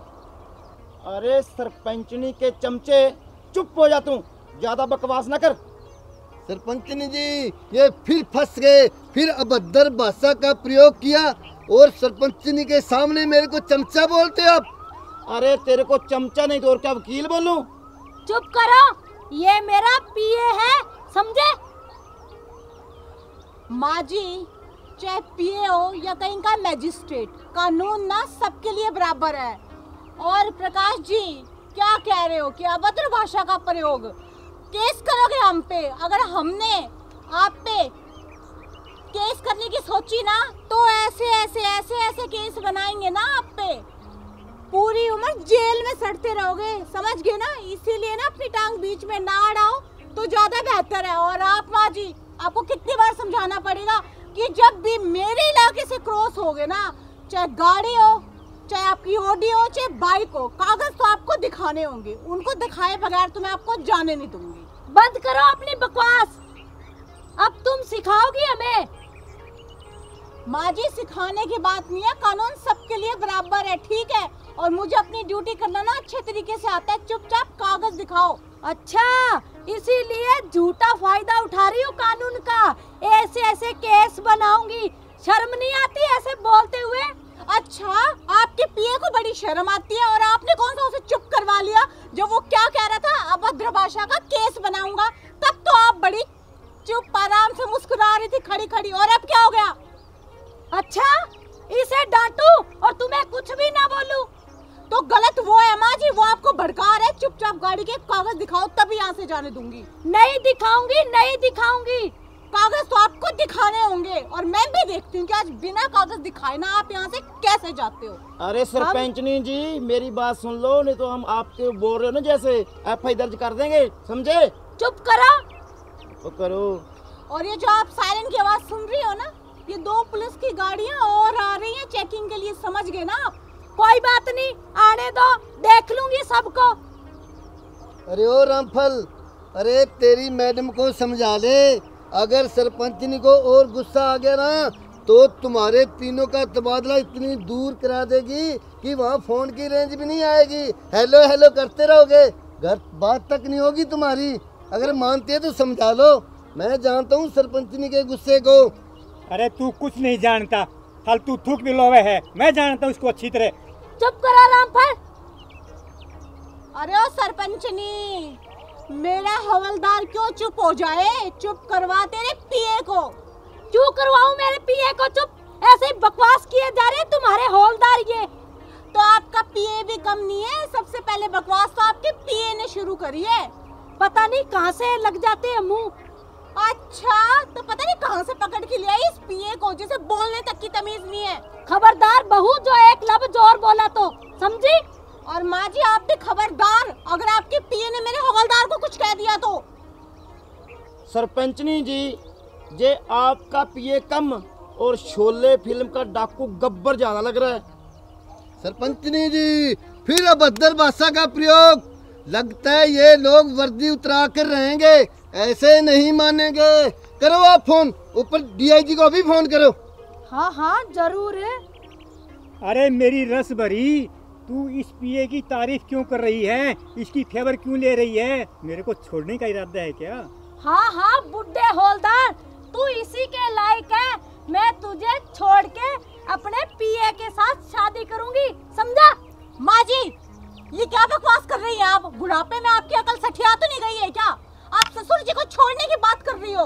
अरे सरपंचनी के चमचे चुप हो जा, तू ज्यादा बकवास ना कर। सरपंचनी जी ये फिर फंस गए, फिर अभद्र भाषा का प्रयोग किया और सरपंचनी के सामने मेरे को चमचा बोलते हो आप। अरे तेरे को चमचा नहीं तो और क्या वकील बोलूं? चुप करो, ये मेरा पीए है, समझे? माँ जी चाहे पीए हो या कहीं का मैजिस्ट्रेट, कानून ना सबके लिए बराबर है। और प्रकाश जी क्या कह रहे हो कि अभद्र भाषा का प्रयोग? केस करोगे हम पे? अगर हमने आप पे केस करने की सोची ना तो ऐसे ऐसे ऐसे ऐसे केस बनाएंगे ना आप पे, पूरी उम्र जेल में सड़ते रहोगे, समझ गए ना? इसीलिए ना अपनी टांग बीच में ना अड़ाओ तो ज्यादा बेहतर है। और आप माँ जी आपको कितनी बार समझाना पड़ेगा कि जब भी मेरे इलाके से क्रॉस होगे ना, चाहे गाड़ी हो, चाहे आपकी ऑडी हो, चाहे बाइक हो, कागज तो आपको दिखाने होंगे। उनको दिखाए बगैर तो मैं आपको जाने नहीं दूंगी। बंद करो अपनी बकवास, अब तुम सिखाओगी हमें? माँ जी सिखाने की बात नहीं है, कानून सबके लिए बराबर है, ठीक है? और मुझे अपनी ड्यूटी करना ना अच्छे तरीके से आता है। चुपचाप कागज दिखाओ। अच्छा इसीलिए झूठा फायदा उठा रही हो कानून का, ऐसे ऐसे केस बनाऊंगी, शर्म नहीं आती ऐसे बोलते हुए? अच्छा आपके पीए को बड़ी शर्म आती है और आपने कौन सा उसे चुप करवा लिया जब वो क्या कह रहा था, अभद्र भाषा का केस बनाऊंगा? तब तो आप बड़ी चुप आराम से मुस्कुरा रही थी खड़ी खड़ी, और अब क्या हो गया? अच्छा इसे डांटू और तुम्हें कुछ भी ना बोलूं तो गलत वो है माँ जी, वो आपको भड़का रहा है। चुपचाप गाड़ी के कागज दिखाओ तभी यहाँ से जाने दूंगी। नहीं दिखाऊंगी, नहीं दिखाऊंगी। कागज तो आपको दिखाने होंगे और मैं भी देखती हूँ कि आज बिना कागज दिखाए ना आप यहाँ से कैसे जाते हो। अरे सरपंचनी जी मेरी बात सुन लो, नहीं तो हम आपके बोल रहे हो ना जैसे एफआई दर्ज कर देंगे, समझे? चुप करो। तो करो। और ये जो आप सायरन की आवाज सुन रही हो ना, ये 2 पुलिस की गाड़ियाँ और आ रही हैं चेकिंग के लिए, समझ गए ना आप? कोई बात नहीं, आने दो, देख लूंगी सबको। अरे ओ रामफल, अरे तेरी मैडम को समझा ले, अगर सरपंचनी को और गुस्सा आ गया ना तो तुम्हारे तीनों का तबादला इतनी दूर करा देगी कि वहाँ फोन की रेंज भी नहीं आएगी। हेलो हेलो करते रहोगे, घर बात तक नहीं होगी तुम्हारी। अगर मानती है तो समझा लो, मैं जानता हूँ सरपंचनी के गुस्से को। अरे तू कुछ नहीं जानता, फालतू थूक भी लोवे है, मैं जानता हूँ उसको अच्छी तरह। चुप करा रामफल। अरे ओ सरपंचनी, मेरा हवलदार क्यों चुप हो जाए? चुप करवा तेरे पीए को। क्यों करवाऊं मेरे पीए को चुप? ऐसे ही बकवास किए जा रहे तुम्हारे हवलदार ये। तो आपका पीए भी कम नहीं है, सबसे पहले बकवास तो आपके पीए ने शुरू करी है। पता नहीं कहाँ से लग जाते हैं मुंह। अच्छा, तो पता नहीं कहाँ से पकड़ के लिया इस पीए को, जिसे बोलने तक की तमीज नहीं है। खबरदार बहू, जो एक लफ्ज और बोला तो समझी। और माँ जी आप भी खबरदार, अगर आपके पीए ने मेरे हवलदार को कुछ कह दिया तो। सरपंचनी जी, जे आपका पीए कम और शोले फिल्म का डाकू गब्बर ज्यादा लग रहा है। सरपंचनी जी, फिर अभद्र भाषा का प्रयोग। लगता है ये लोग वर्दी उतरा कर रहेंगे, ऐसे नहीं मानेंगे। करो आप फोन, ऊपर डीआईजी को भी फोन करो। हाँ हाँ जरूर है। अरे मेरी रस भरी, तू इस पीए की तारीफ क्यों कर रही है? इसकी फेवर क्यों ले रही है? मेरे को छोड़ने का इरादा है क्या? हाँ हाँ बुड्ढे हवलदार, तू इसी के लायक है। मैं तुझे छोड़ के अपने पीए के साथ शादी करूंगी, समझा? माँ जी, ये क्या बकवास कर रही हैं आप? बुढ़ापे में आपकी अकल सठिया तो नहीं गई है क्या? आप ससुर जी को छोड़ने की बात कर रही हो।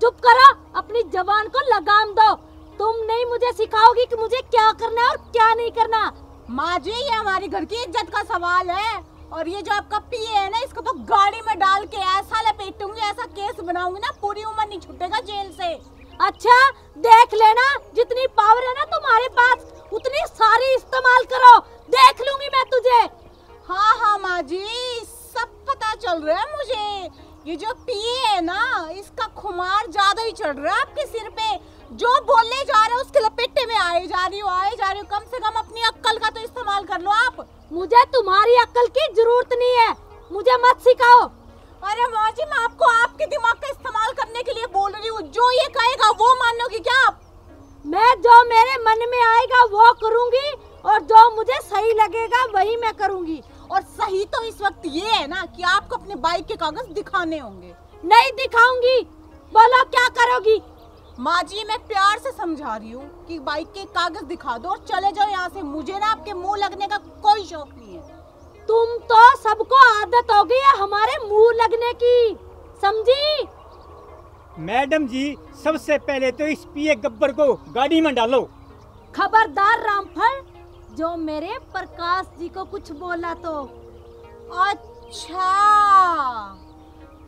चुप करो, अपनी जबान को लगाम दो। तुम नहीं मुझे सिखाओगी कि मुझे क्या करना है और क्या नहीं करना। माँ जी, ये हमारी घर की इज्जत का सवाल है। और ये जो आपका पीए है ना, इसको तो गाड़ी में डाल के ऐसा लपेटूंगी, ऐसा केस बनाऊंगी ना, पूरी उम्र नहीं छूटेगा जेल से। अच्छा देख लेना, जितनी पावर है ना तुम्हारे पास उतनी सारी इस्तेमाल करो, देख लूंगी मैं तुझे। हाँ हाँ माँ जी, सब पता चल रहा है मुझे। ये जो पीए है ना, इसका खुमार ज्यादा ही चढ़ रहा है आपके सिर पे। जो बोलने जा रहे हो उसके लपेटे में आए जा रही हो। कम से कम अपनी अक्ल का तो इस्तेमाल कर लो आप। मुझे तुम्हारी अक्ल की जरूरत नहीं है, मुझे मत सिखाओ। अरे माँ जी, मैं आपको आपके दिमाग का इस्तेमाल करने के लिए बोल रही हूँ। जो ये कहेगा वो मानोगी क्या आप? मैं जो मेरे मन में आएगा वो करूंगी, और जो मुझे सही लगेगा वही मैं करूंगी। और सही तो इस वक्त ये है ना कि आपको अपने बाइक के कागज दिखाने होंगे। नहीं दिखाऊंगी, बोलो क्या करोगी? माँ जी, मैं प्यार से समझा रही हूँ कि बाइक के कागज दिखा दो और चले जाओ यहाँ से। मुझे ना आपके मुंह लगने का कोई शौक नहीं है। तुम तो सबको आदत हो गई है हमारे मुंह लगने की, समझी? मैडम जी, सबसे पहले तो इस पीए गब्बर को गाड़ी में डालो। खबरदार रामफल, जो मेरे प्रकाश जी को कुछ बोला तो। अच्छा,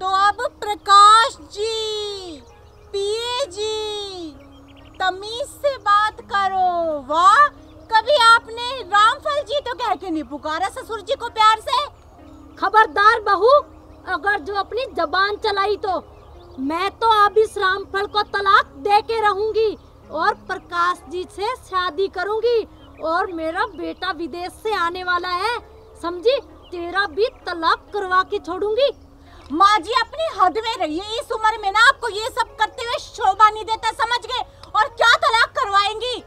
तो अब प्रकाश जी, पीए जी, तमीज से बात करो। वाह, कभी आपने रामफल जी तो कह के नहीं पुकारा ससुर जी को प्यार से। खबरदार बहू, अगर जो अपनी जबान चलाई तो मैं तो अब इस रामफल को तलाक दे के रहूंगी और प्रकाश जी से शादी करूंगी। और मेरा बेटा विदेश से आने वाला है, समझी? तेरा भी तलाक करवा के छोड़ूंगी। माँ जी, अपनी हद में रहिए। इस उम्र में ना आपको ये सब करते हुए शोभा नहीं देता, समझ गए? और क्या तलाक करवाएंगी?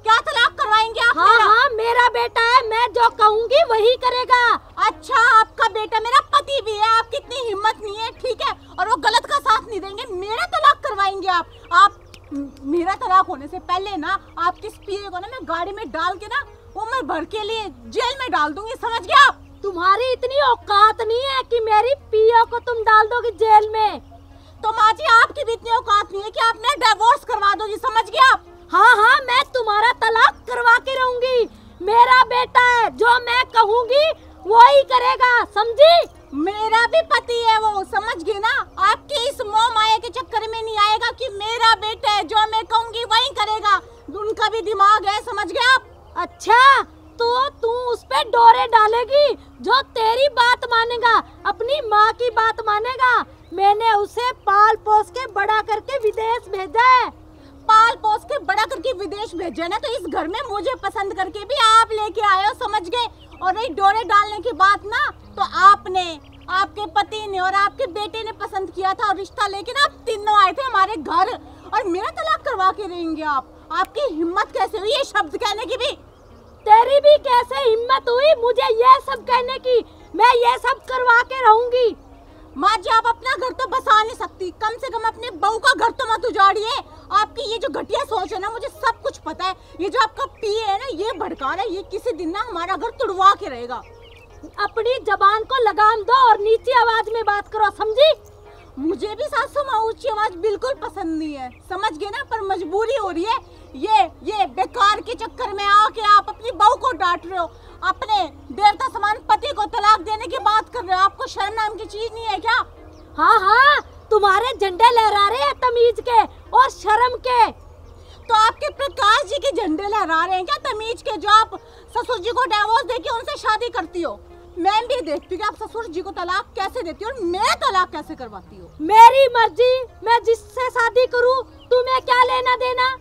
क्या तलाक करवाएंगी आप? हाँ हाँ, मेरा बेटा है, मैं जो कहूँगी वही करेगा। अच्छा, आपका बेटा मेरा पति भी है, आपकी इतनी हिम्मत नहीं है, ठीक है? और वो गलत का साथ नहीं देंगे, मेरा तलाक करवाएंगे आप? मेरा तलाक होने से पहले ना आपके पीए को ना मैं गाड़ी में डाल के ना उम्र भर के लिए जेल में डाल दूंगी, समझ गए आप? तुम्हारी इतनी औकात नहीं है कि मेरी पीओ को तुम डाल दोगी जेल में। तो माँ जी, आपकी भी इतनी औकात नहीं है कि आप मेरा डिवोर्स करवा दोगी, समझ गए आप? हाँ हाँ, मैं तुम्हारा तलाक करवा के रहूंगी। मेरा बेटा है, जो मैं कहूँगी वो ही करेगा, समझी? मेरा भी पति है वो, समझ गए ना? आपके इस मोह माया के चक्कर में नहीं आएगा कि मेरा बेटा है, जो मैं कहूँगी वही करेगा। उनका भी दिमाग है, समझ गए आप? अच्छा, तो तू उस पे डोरे डालेगी जो तेरी बात मानेगा, अपनी माँ की बात मानेगा। मैंने उसे पाल पोस के बड़ा करके विदेश भेजा है। पाल पोस के बड़ा करके विदेश भेजा ना, तो इस घर में मुझे पसंद करके भी आप लेके आए हो, समझ गए? और नहीं डोरे डालने की बात ना, तो आपने, आपके पति ने और आपके बेटे ने पसंद किया था और रिश्ता लेके ना आप तीनों आए थे हमारे घर, और मेरा तलाक करवा के रहेंगे आप? आपकी हिम्मत कैसे हुई ये शब्द कहने की? भी तेरी भी कैसे हिम्मत हुई मुझे ये सब कहने की? मैं ये सब करवा के रहूंगी। माँ जी, आप अपना घर तो बसा नहीं सकती, कम से कम अपने बहू का घर तो मत उजाड़िए। आपकी ये जो घटिया सोच है ना, मुझे सब कुछ पता है। ये जो आपका पीए है ना, ये भड़का रहा है, ये किसी दिन ना हमारा घर तुड़वा के रहेगा। अपनी जबान को लगाम दो और नीची आवाज में बात करो, समझी? मुझे भी सासू माँ ऊंची आवाज बिल्कुल पसंद नहीं है, समझ गए ना, पर मजबूरी हो रही है। ये बेकार के चक्कर में आके आप अपनी बहू को डांट रहे हो, अपने देवता समान पति को तलाक देने की बात कर रहे हो। आपको शर्म नाम की चीज नहीं है क्या? हाँ हाँ, तुम्हारे झंडे लहरा रहे हैं तमीज के और शर्म के। तो आपके प्रकाश जी के झंडे लहरा रहे हैं क्या तमीज के, जो आप ससुर जी को डिवोर्स देके उनसे शादी करती हो? मैं भी देखती हूँ कि आप ससुर जी को तलाक कैसे देती हो और मैं तलाक कैसे करवाती हूँ। मेरी मर्जी, मैं जिससे शादी करूँ, तुम्हें क्या लेना देना?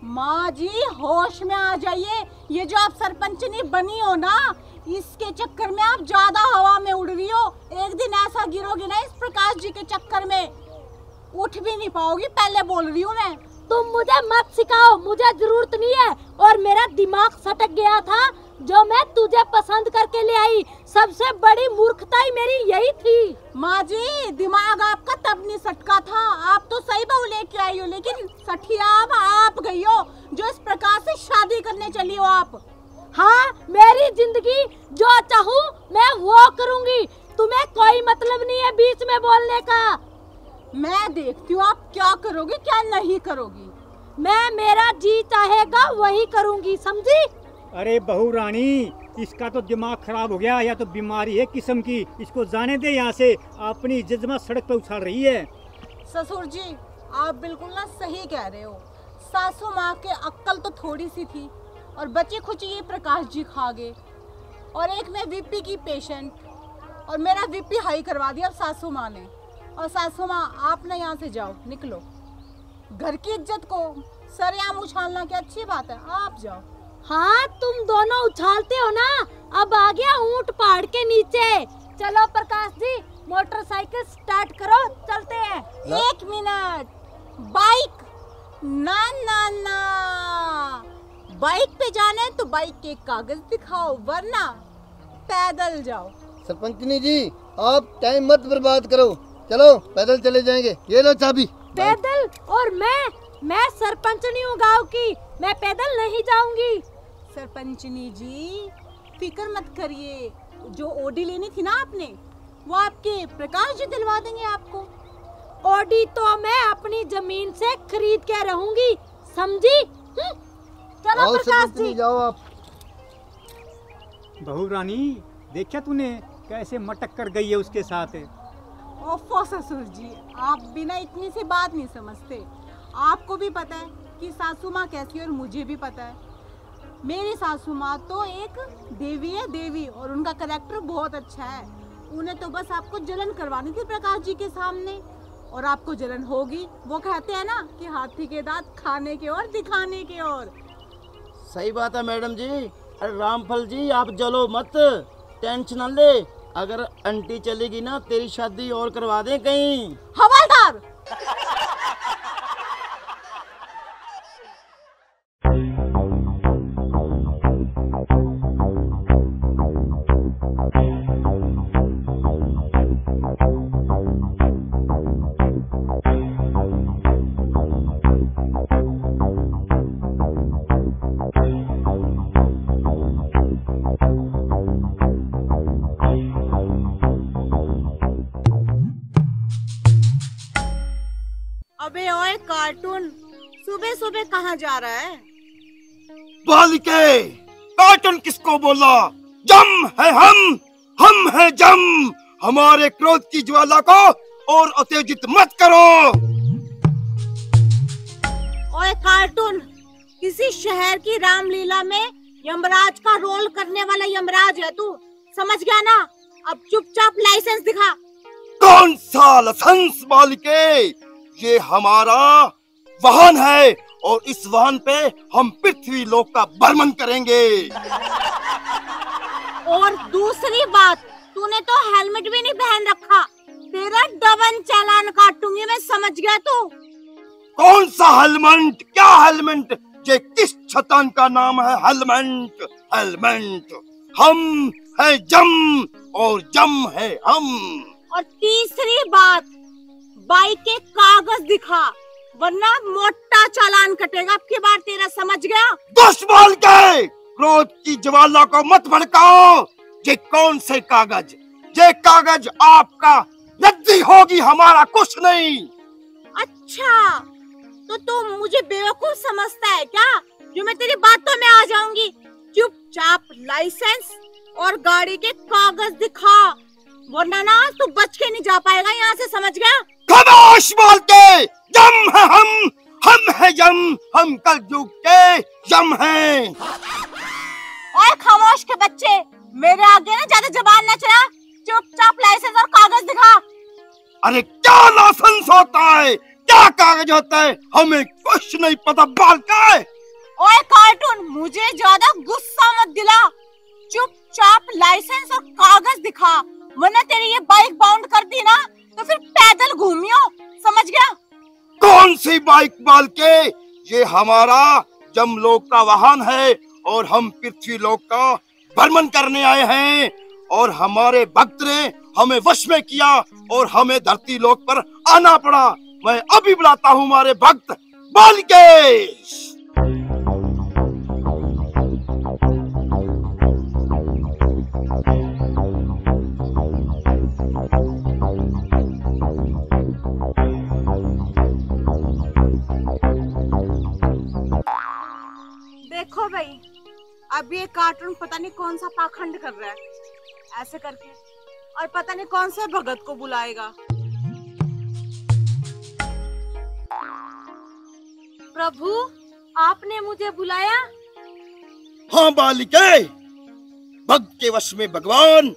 माँ जी होश में आ जाइए। ये जो आप सरपंचनी बनी हो ना, इसके चक्कर में आप ज्यादा हवा में उड़ रही हो। एक दिन ऐसा गिरोगी ना इस प्रकाश जी के चक्कर में, उठ भी नहीं पाओगी। पहले बोल रही हूँ मैं। तुम मुझे मत सिखाओ, मुझे जरूरत नहीं है। और मेरा दिमाग सटक गया था जो मैं तुझे पसंद करके ले आई। सबसे बड़ी मूर्खता ही मेरी यही थी। माँ जी दिमाग आपका तब नहीं सटका था, आप तो सही बहू लेके आई हो, लेकिन सठिया आप गई हो जो इस प्रकार से शादी करने चली हो आप। हाँ, मेरी जिंदगी जो चाहूँ मैं वो करूँगी, तुम्हें कोई मतलब नहीं है बीच में बोलने का। मैं देखती हूँ आप क्या करोगी क्या नहीं करोगी। मैं मेरा जी चाहेगा वही करूँगी, समझी? अरे बहू रानी, इसका तो दिमाग खराब हो गया, या तो बीमारी है किस्म की। इसको जाने दे यहाँ से, अपनी इज्जत सड़क पे उछाल रही है। ससुर जी आप बिल्कुल ना सही कह रहे हो। सासू माँ के अक्ल तो थोड़ी सी थी और बच्चे खुची ये प्रकाश जी खा गए। और एक मैं वीपी की पेशेंट, और मेरा वीपी हाई करवा दिया सासू माँ ने। और सासू माँ आप ना यहाँ से जाओ, निकलो। घर की इज्जत को सरेआम उछालना क्या अच्छी बात है, आप जाओ। हाँ, तुम दोनों उछालते हो ना, अब आ गया ऊंट पहाड़ के नीचे। चलो प्रकाश जी, मोटरसाइकिल स्टार्ट करो, चलते हैं। एक मिनट, बाइक ना ना ना, बाइक पे जाना है तो बाइक के कागज दिखाओ, वरना पैदल जाओ। सरपंचनी जी आप टाइम मत बर्बाद करो, चलो पैदल चले जाएंगे। ये लो चाबी। पैदल? और मैं सरपंच नहीं हूँ गाँव की, मैं पैदल नहीं जाऊंगी। सरपंचनी जी फिक्र मत करिए, जो ओडी लेनी थी ना आपने, वो आपके प्रकाश जी दिलवा देंगे आपको। ओडी तो मैं अपनी जमीन से खरीद के रहूंगी, समझी? चलो आओ प्रकाश सरपंचनी जी। जाओ आप। बहू रानी देखा तूने कैसे मटक कर गई है उसके साथ। ओफो ससुर जी, आप बिना इतनी सी बात नहीं समझते। आपको भी पता है कि सासू माँ कैसी है और मुझे भी पता है। मेरी सासू माँ तो एक देवी है, देवी, और उनका कैरेक्टर बहुत अच्छा है। उन्हें तो बस आपको जलन करवानी थी प्रकाश जी के सामने, और आपको जलन होगी। वो कहते हैं ना कि हाथी के दांत खाने के और दिखाने के और। सही बात है मैडम जी। अरे रामफल जी आप जलो मत, टेंशन न ले। अगर आंटी चलेगी ना तेरी शादी और करवा दें कहीं। हवलदार अबे ओए कार्टून, सुबह सुबह कहाँ जा रहा है? बालिके, कार्टून किसको बोला? जम है हम है जम। हमारे क्रोध की ज्वाला को और उत्तेजित मत करो। ओए कार्टून, किसी शहर की रामलीला में यमराज का रोल करने वाला यमराज है तू, समझ गया ना? अब चुपचाप लाइसेंस दिखा। कौन सा लाइसेंस बालिके? ये हमारा वाहन है और इस वाहन पे हम पृथ्वी लोक का भ्रमण करेंगे। और दूसरी बात, तूने तो हेलमेट भी नहीं पहन रखा। तेरा डबल चालान काटूंगी मैं, समझ गया तू? कौन सा हेलमेट? क्या हेलमेट? ये किस शैतान का नाम है हेलमेट? हेलमेट हम है जम और जम है हम। और तीसरी बात, बाइक के कागज दिखा। वरना मोटा चालान कटेगा अब की बार तेरा, समझ गया? दुष्ट बोल के क्रोध की ज्वाला को मत भड़काओ। ये कौन से कागज? ये कागज आपका, रद्दी होगी, हमारा कुछ नहीं। अच्छा, तो तू मुझे बेवकूफ समझता है क्या, जो मैं तेरी बातों में आ जाऊंगी? चुपचाप लाइसेंस और गाड़ी के कागज दिखा, वरना ना तू बच के नहीं जा पाएगा यहाँ से, समझ गया? खामोश बोल के, यम है हम है यम, हम कलयुग के यम हैं। और खामोश के बच्चे, मेरे आगे ना ज्यादा जबान न चला, चुपचाप लाइसेंस और कागज दिखा। अरे क्या लाइसेंस होता है, क्या कागज होता है, हमें कुछ नहीं पता बाल का। ओए कार्टून, मुझे ज्यादा गुस्सा मत दिला, चुपचाप लाइसेंस और कागज दिखा, वरना तेरी ये बाइक बाउंड कर दी ना तो फिर पैदल घूमियो, समझ गया? कौन सी बाइक बाल के? ये हमारा जमलोक का वाहन है और हम पृथ्वी लोक का भ्रमण करने आए हैं, और हमारे भक्त ने हमें वश में किया और हमें धरती लोक पर आना पड़ा। मैं अभी बुलाता हूँ हमारे भक्त बालिकेश। देखो भाई, अब ये कार्टून पता नहीं कौन सा पाखंड कर रहा है ऐसे करके, और पता नहीं कौन से भगत को बुलाएगा। प्रभु, आपने मुझे बुलाया? हाँ बालिके, भक्त के वश में भगवान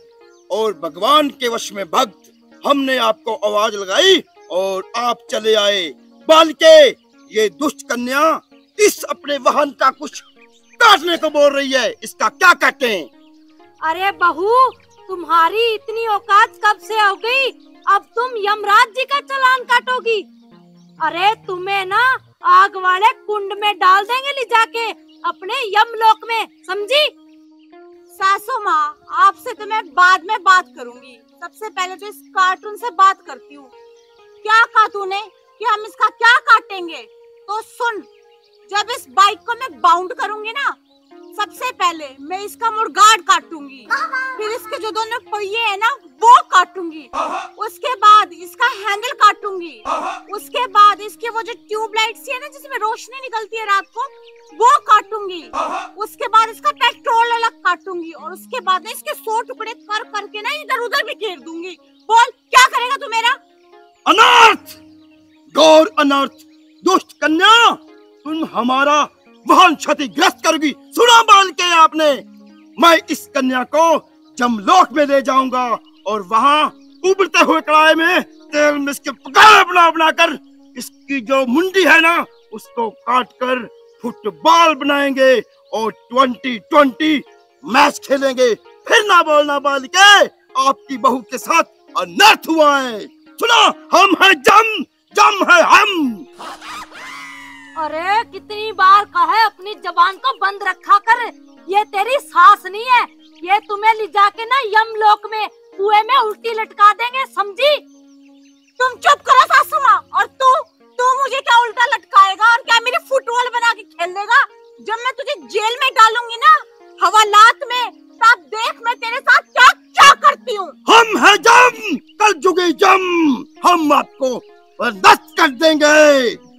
और भगवान के वश में भक्त, हमने आपको आवाज लगाई और आप चले आए। बालिके, ये दुष्ट कन्या इस अपने वाहन का कुछ काटने को बोल रही है, इसका क्या काटें? अरे बहू, तुम्हारी इतनी औकात कब से हो गई? अब तुम यमराज जी का चालान काटोगी? अरे तुम्हें ना आग वाले कुंड में डाल देंगे ले जाके अपने यमलोक में, समझी? सासू माँ, आपसे तो मैं बाद में बात करूंगी, सबसे पहले तो इस कार्टून से बात करती हूँ। क्या कहा तूने कि हम इसका क्या काटेंगे? तो सुन, जब इस बाइक को मैं बाउंड करूंगी ना, सबसे पहले मैं इसका मुड़गार्ड काटूंगी, फिर इसके जो दोनों पहिए है ना वो काटूंगी, उसके बाद इसका हैंडल काटूंगी, उसके बाद इसके वो जो ट्यूबलाइट्स है ना जिसमें रोशनी निकलती है रात को, वो काटूंगी, उसके बाद इसका पेट्रोल अलग काटूंगी, और उसके बाद इसके 100 टुकड़े कर करके ना इधर उधर बिखेर दूंगी। बोल, क्या करेगा तू मेरा? अनर्थ, घोर अनर्थ, दुष्ट कन्या, तुम हमारा वाहन क्षतिग्रस्त करोगी। सुना बाल के आपने, मैं इस कन्या को जमलोक में ले जाऊंगा और वहाँ उबलते हुए कढ़ाई में तेल में इसके पकाए बना कर इसकी जो मुंडी है ना उसको काट कर फुटबॉल बनाएंगे और 2020 मैच खेलेंगे। फिर ना बोलना बालिके, आपकी बहू के साथ अनर्थ हुआ है। सुना, हम है जम, जम है हम। अरे कितनी बार कहा है अपनी जबान को बंद रखा कर, ये तेरी सास नहीं है, ये तुम्हें ले जाके ना यमलोक में कुएं में उल्टी लटका देंगे, समझी? तुम चुप करो सासू माँ, और तू मुझे क्या उल्टा लटकाएगा और क्या मेरे फुटबॉल बना के खेल लेगा? जब मैं तुझे जेल में डालूंगी ना हवालात में, तब देख मैं तेरे साथ क्या क्या करती हूँ। हम है जम, कलयुगी जम, हम आपको बर्दाश्त कर देंगे।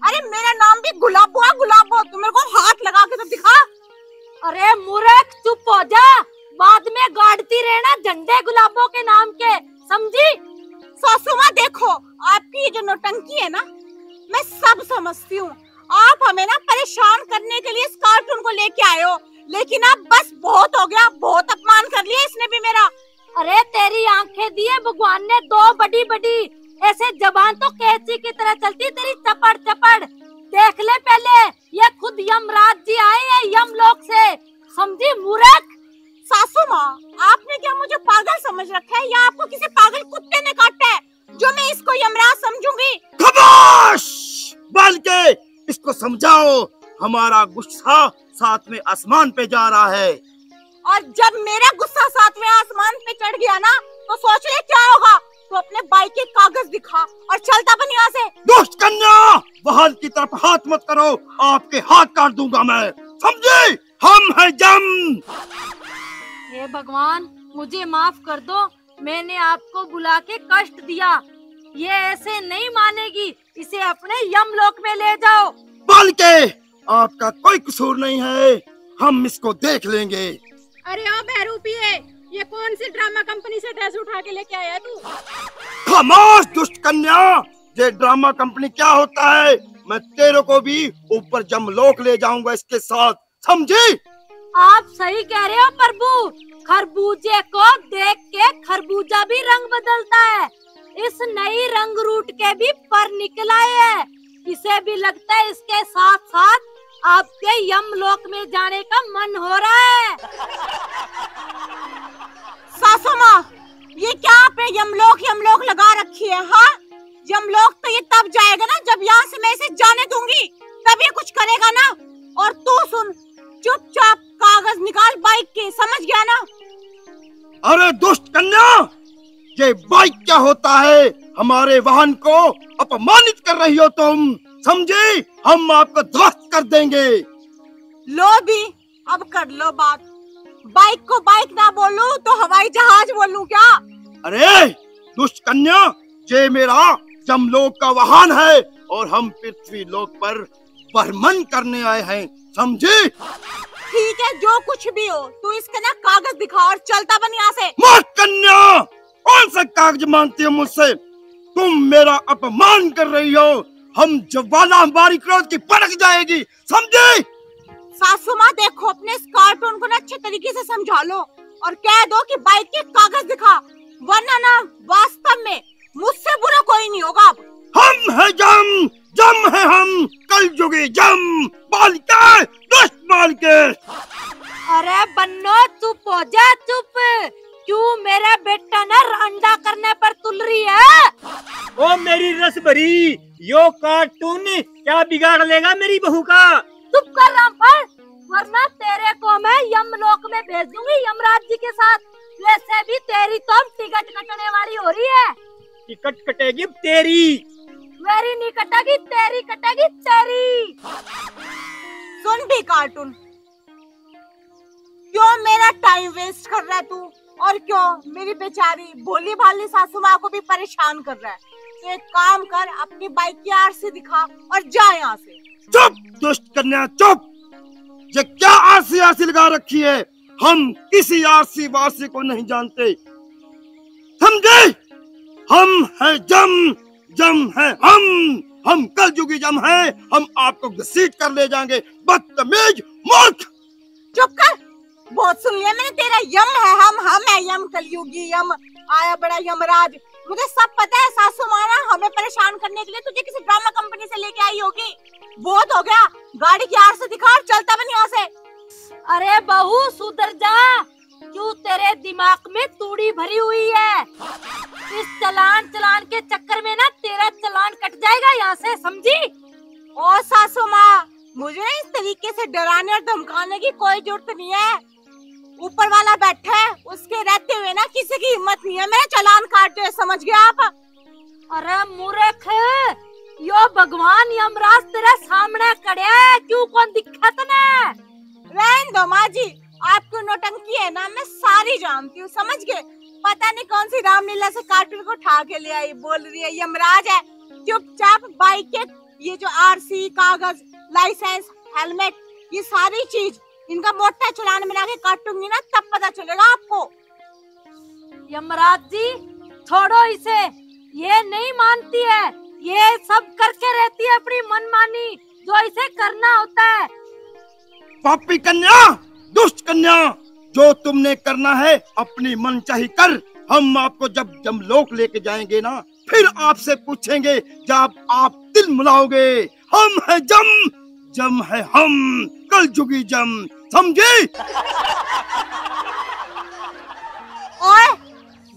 अरे मेरा नाम भी गुलाबो है, गुलाबो, तू मेरे को हाथ लगा के तो दिखा। अरे मूर्ख, चुप हो जा, बाद में गाड़ती रहना झंडे गुलाबों के नाम के, समझी? सासू माँ देखो, आपकी ये जो नौटंकी है ना मैं सब समझती हूँ, आप हमें ना परेशान करने के लिए इस कार्टून को लेके आए हो, लेकिन अब बस बहुत हो गया, बहुत अपमान कर लिया इसने भी मेरा। अरे तेरी आंखें दिए भगवान ने दो बड़ी बड़ी, ऐसे जबान तो कैंची की तरह चलती तेरी, चपड़ चपड़। देख ले पहले, ये खुद यमराज जी आए हैं यमलोक से, समझी मूर्ख? सासू माँ, आपने क्या मुझे पागल समझ रखा है, या आपको किसी पागल कुत्ते ने काटा है जो मैं इसको यमराज समझूंगी? खामोश बालिके, इसको समझाओ, हमारा गुस्सा सातवें आसमान पे जा रहा है। और जब मेरा गुस्सा सातवें आसमान पे चढ़ गया ना, तो सोच ले क्या होगा। तो अपने बाइक के कागज दिखा और चलता बन यहाँ से। दुष्ट कन्या, वाहन की तरफ हाथ मत करो, आपके हाथ काट दूंगा मैं, समझे? हम हैं जम। हे भगवान, मुझे माफ कर दो, मैंने आपको बुला के कष्ट दिया। ये ऐसे नहीं मानेगी, इसे अपने यमलोक में ले जाओ। बालिके, आपका कोई कसूर नहीं है, हम इसको देख लेंगे। अरे ओ बहरूपिये, ये कौन सी ड्रामा कंपनी से ड्रेस उठा के लेके आया तू? खामोश दुष्ट कन्या, ये ड्रामा कंपनी क्या होता है? मैं तेरे को भी ऊपर जमलोक ले जाऊंगा इसके साथ, समझी? आप सही कह रहे हो प्रभु, खरबूजे को देख के खरबूजा भी रंग बदलता है। इस नई रंग रूट के भी पर निकल आए हैं। इसे भी लगता है इसके साथ साथ आपके यमलोक में जाने का मन हो रहा है। सासू माँ, ये क्या आपने यमलोक लगा रखी है? हाँ, यमलोक तो ये तब जाएगा ना जब यहाँ से मैं इसे जाने दूंगी, तब ये कुछ करेगा ना। और तू सुन, चुपचाप कागज निकाल बाइक के, समझ गया ना? अरे दुष्ट कन्या, ये बाइक क्या होता है? हमारे वाहन को अपमानित कर रही हो तुम, समझे? हम आपको ध्वस्त कर देंगे। लो भी, अब कर लो बात। बाइक को बाइक ना बोलूं तो हवाई जहाज बोलूं क्या? अरे दुष्ट कन्या, ये मेरा जमलोक का वाहन है और हम पृथ्वी लोक पर भ्रमण करने आए हैं, समझे? ठीक है, जो कुछ भी हो, तू इसके ना कागज दिखा और चलता बन यहाँ से। मत कन्या, कौन सा कागज मांगती हो मुझसे? तुम मेरा अपमान कर रही हो। हम ज्वाला हमारी क्रोध की भड़क जाएगी, समझे? सासू माँ देखो, अपने इस कार्टून को ना अच्छे तरीके से समझा लो और कह दो कि बाइक के कागज दिखा, वरना ना वास्तव में मुझसे बुरा कोई नहीं होगा। हम है जम, जम है हम, कलयुगी जम, बालिके, दुष्ट बालिके। अरे बन्नो, चुप हो जा, चुप। क्यों मेरा बेटा ना अंडा करने पर तुल रही है? ओ मेरी रस भरी, यो कार्टून क्या बिगाड़ लेगा मेरी बहू का? चुप कर रामफल, वरना तेरे को मैं यमलोक में भेज दूंगी यमराज जी के साथ। वैसे भी तेरी तो टिकट कटने वाली हो रही है। टिकट कटेगी तेरी। मेरी नहीं कटेगी, तेरी कटेगी, तेरी। सुन भी कार्टून, क्यों मेरा टाइम वेस्ट कर रहा है तू? और क्यों मेरी बेचारी भोली भाली सासू माँ को भी परेशान कर रहा है? तो एक काम कर, अपनी बाइक की आरसी दिखा और जा यहाँ से। चुप दुष्ट कन्या, चुप। ये क्या आरसी लगा रखी है? हम किसी आरसी वारसी को नहीं जानते, समझे? हम है जम, जम है हम कलयुगी जम है। हम आपको घसीट कर ले जाएंगे, बदतमीज मूर्ख। चुप कर, बहुत सुन लिया मैंने तेरा। यम है हम है यम, कलयुगी यम, आया बड़ा यमराज। मुझे सब पता है, सासू माँ ना हमें परेशान करने के लिए तुझे किसी ड्रामा कंपनी से लेके आई होगी। बहुत हो गया, गाड़ी की आर से दिखा और चलता बन यहाँ से। अरे बहू सुधर जा, क्यों तेरे दिमाग में तूड़ी भरी हुई है? इस चलान के चक्कर में ना तेरा चलान कट जाएगा यहाँ से, समझी? ओ सासू माँ, मुझे इस तरीके से डराने और धमकाने की कोई जरूरत नहीं है। ऊपर वाला बैठा है, उसके रहते हुए ना किसी की हिम्मत नहीं है मेरा चलान काटते हुए, समझ गया आप? अरे मूर्ख, यो भगवान यमराज तेरे सामने खड़े है, क्यों कौन दिक्कत न? रहने दो माँ जी, आपकी नौटंकी है ना मैं सारी जानती हूँ, समझ गए? पता नहीं कौन सी रामलीला से कार्टून को उठा के ले आई, बोल रही है यमराज है। चुपचाप बाइक के ये जो आरसी, कागज, लाइसेंस, हेलमेट, ये सारी चीज इनका मोटा चलान बना के काटूंगी ना, तब पता चलेगा आपको। यमराज जी छोड़ो इसे, ये नहीं मानती है, ये सब करके रहती है अपनी मनमानी, जो इसे करना होता है। पापी कन्या, दुष्ट कन्या, जो तुमने करना है अपनी मनचाही कर। हम आपको जब जमलोक लेके जाएंगे ना, फिर आपसे पूछेंगे जब आप दिल मिलाओगे। हम है जम, जम है हम, कलयुगी जम, समझे? ओए,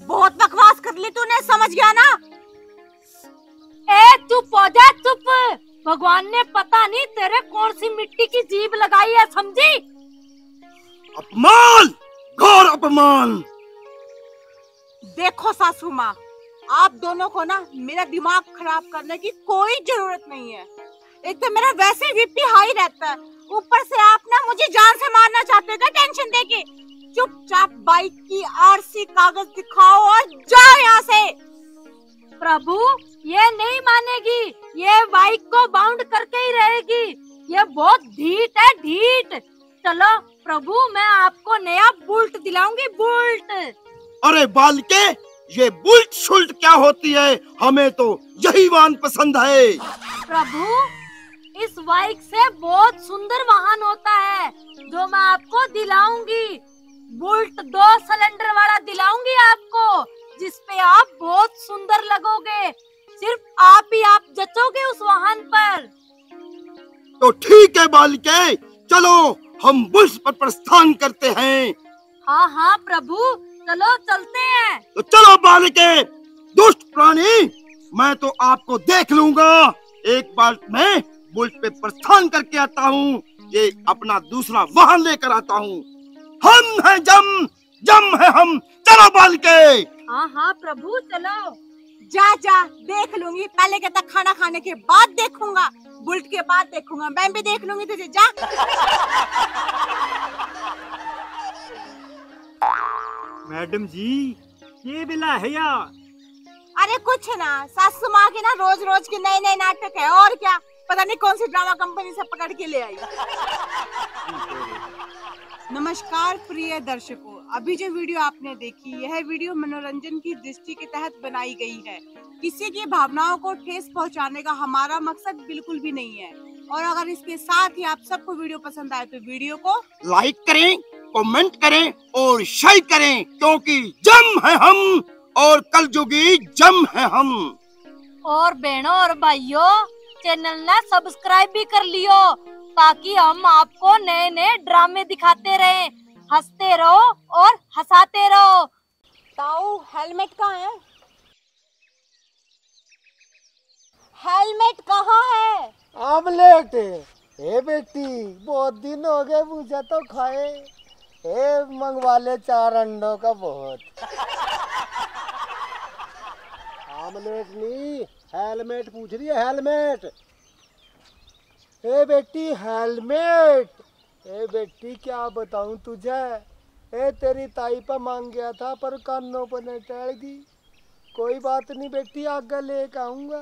बहुत बकवास कर ली तूने, समझ गया ना? ए चुप हो जा, चुप। भगवान ने पता नहीं तेरे कौन सी मिट्टी की जीभ लगाई है, समझी? अपमान, घोर अपमान। देखो सासू माँ, आप दोनों को ना मेरा दिमाग खराब करने की कोई जरूरत नहीं है। एक तो मेरा वैसे बीपी हाई रहता है, ऊपर से आप ना मुझे जान से मारना चाहते हो टेंशन देके। चुपचाप बाइक की आरसी कागज दिखाओ और जाओ यहाँ से। प्रभु ये नहीं मानेगी, ये बाइक को बाउंड करके ही रहेगी। ये बहुत ढीठ है, ढीठ। चलो प्रभु मैं आपको नया बुल्ट दिलाऊंगी, बुल्ट। अरे बालके, ये बुल्ट शुल्ट क्या होती है, हमें तो यही वाहन पसंद है। प्रभु इस बाइक से बहुत सुंदर वाहन होता है जो मैं आपको दिलाऊंगी। बुल्ट 2 सिलेंडर वाला दिलाऊंगी आपको, जिसपे आप बहुत सुंदर लगोगे। सिर्फ आप जचोगे उस वाहन पर। तो ठीक है बालके, चलो हम बुल्ट पर प्रस्थान करते हैं। हाँ हाँ प्रभु, चलो चलते हैं। तो चलो बालके। दुष्ट प्राणी, मैं तो आपको देख लूंगा। एक बार मैं बुल्ट पे प्रस्थान करके आता हूँ, ये अपना दूसरा वाहन लेकर आता हूँ। हम हैं जम, जम है हम। चलो बालके। हाँ हाँ प्रभु चलो। जा जा देख लूंगी, पहले कहता खाना खाने के बाद देखूंगा, बुल्ट के बाद देखूंगा। मैं भी देख लूंगी तुझे, जा। मैडम जी ये बिला है या? अरे कुछ ना, सासू माँ की ना रोज रोज के नए नए नाटक है, और क्या। पता नहीं कौन सी ड्रामा कंपनी से पकड़ के ले आई। नमस्कार प्रिय दर्शकों, अभी जो वीडियो आपने देखी, यह वीडियो मनोरंजन की दृष्टि के तहत बनाई गई है। किसी की भावनाओं को ठेस पहुंचाने का हमारा मकसद बिल्कुल भी नहीं है। और अगर इसके साथ ही आप सबको वीडियो पसंद आए तो वीडियो को लाइक करें, कमेंट करें और शेयर करें, क्योंकि जम है हम और कलयुगी जम है हम। और बहनों और भाइयों, चैनल ने सब्सक्राइब भी कर लियो, ताकि हम आपको नए नए ड्रामे दिखाते रहें। हंसते रहो और हंसाते रहो। ताऊ हेलमेट कहाँ है? हेलमेट कहाँ है? आमलेट। ए बेटी बहुत दिन हो गए, मुझे तो खाए। ए मंगवा ले 4 अंडों का बहुत। आमलेट नहीं, हेलमेट पूछ रही है, हेलमेट। ए बेटी हेलमेट। ए बेटी क्या बताऊं तुझे, ए तेरी ताई पर मांग गया था पर कानों पर न टहलगी। कोई बात नहीं बेटी, आगे लेके आऊंगा।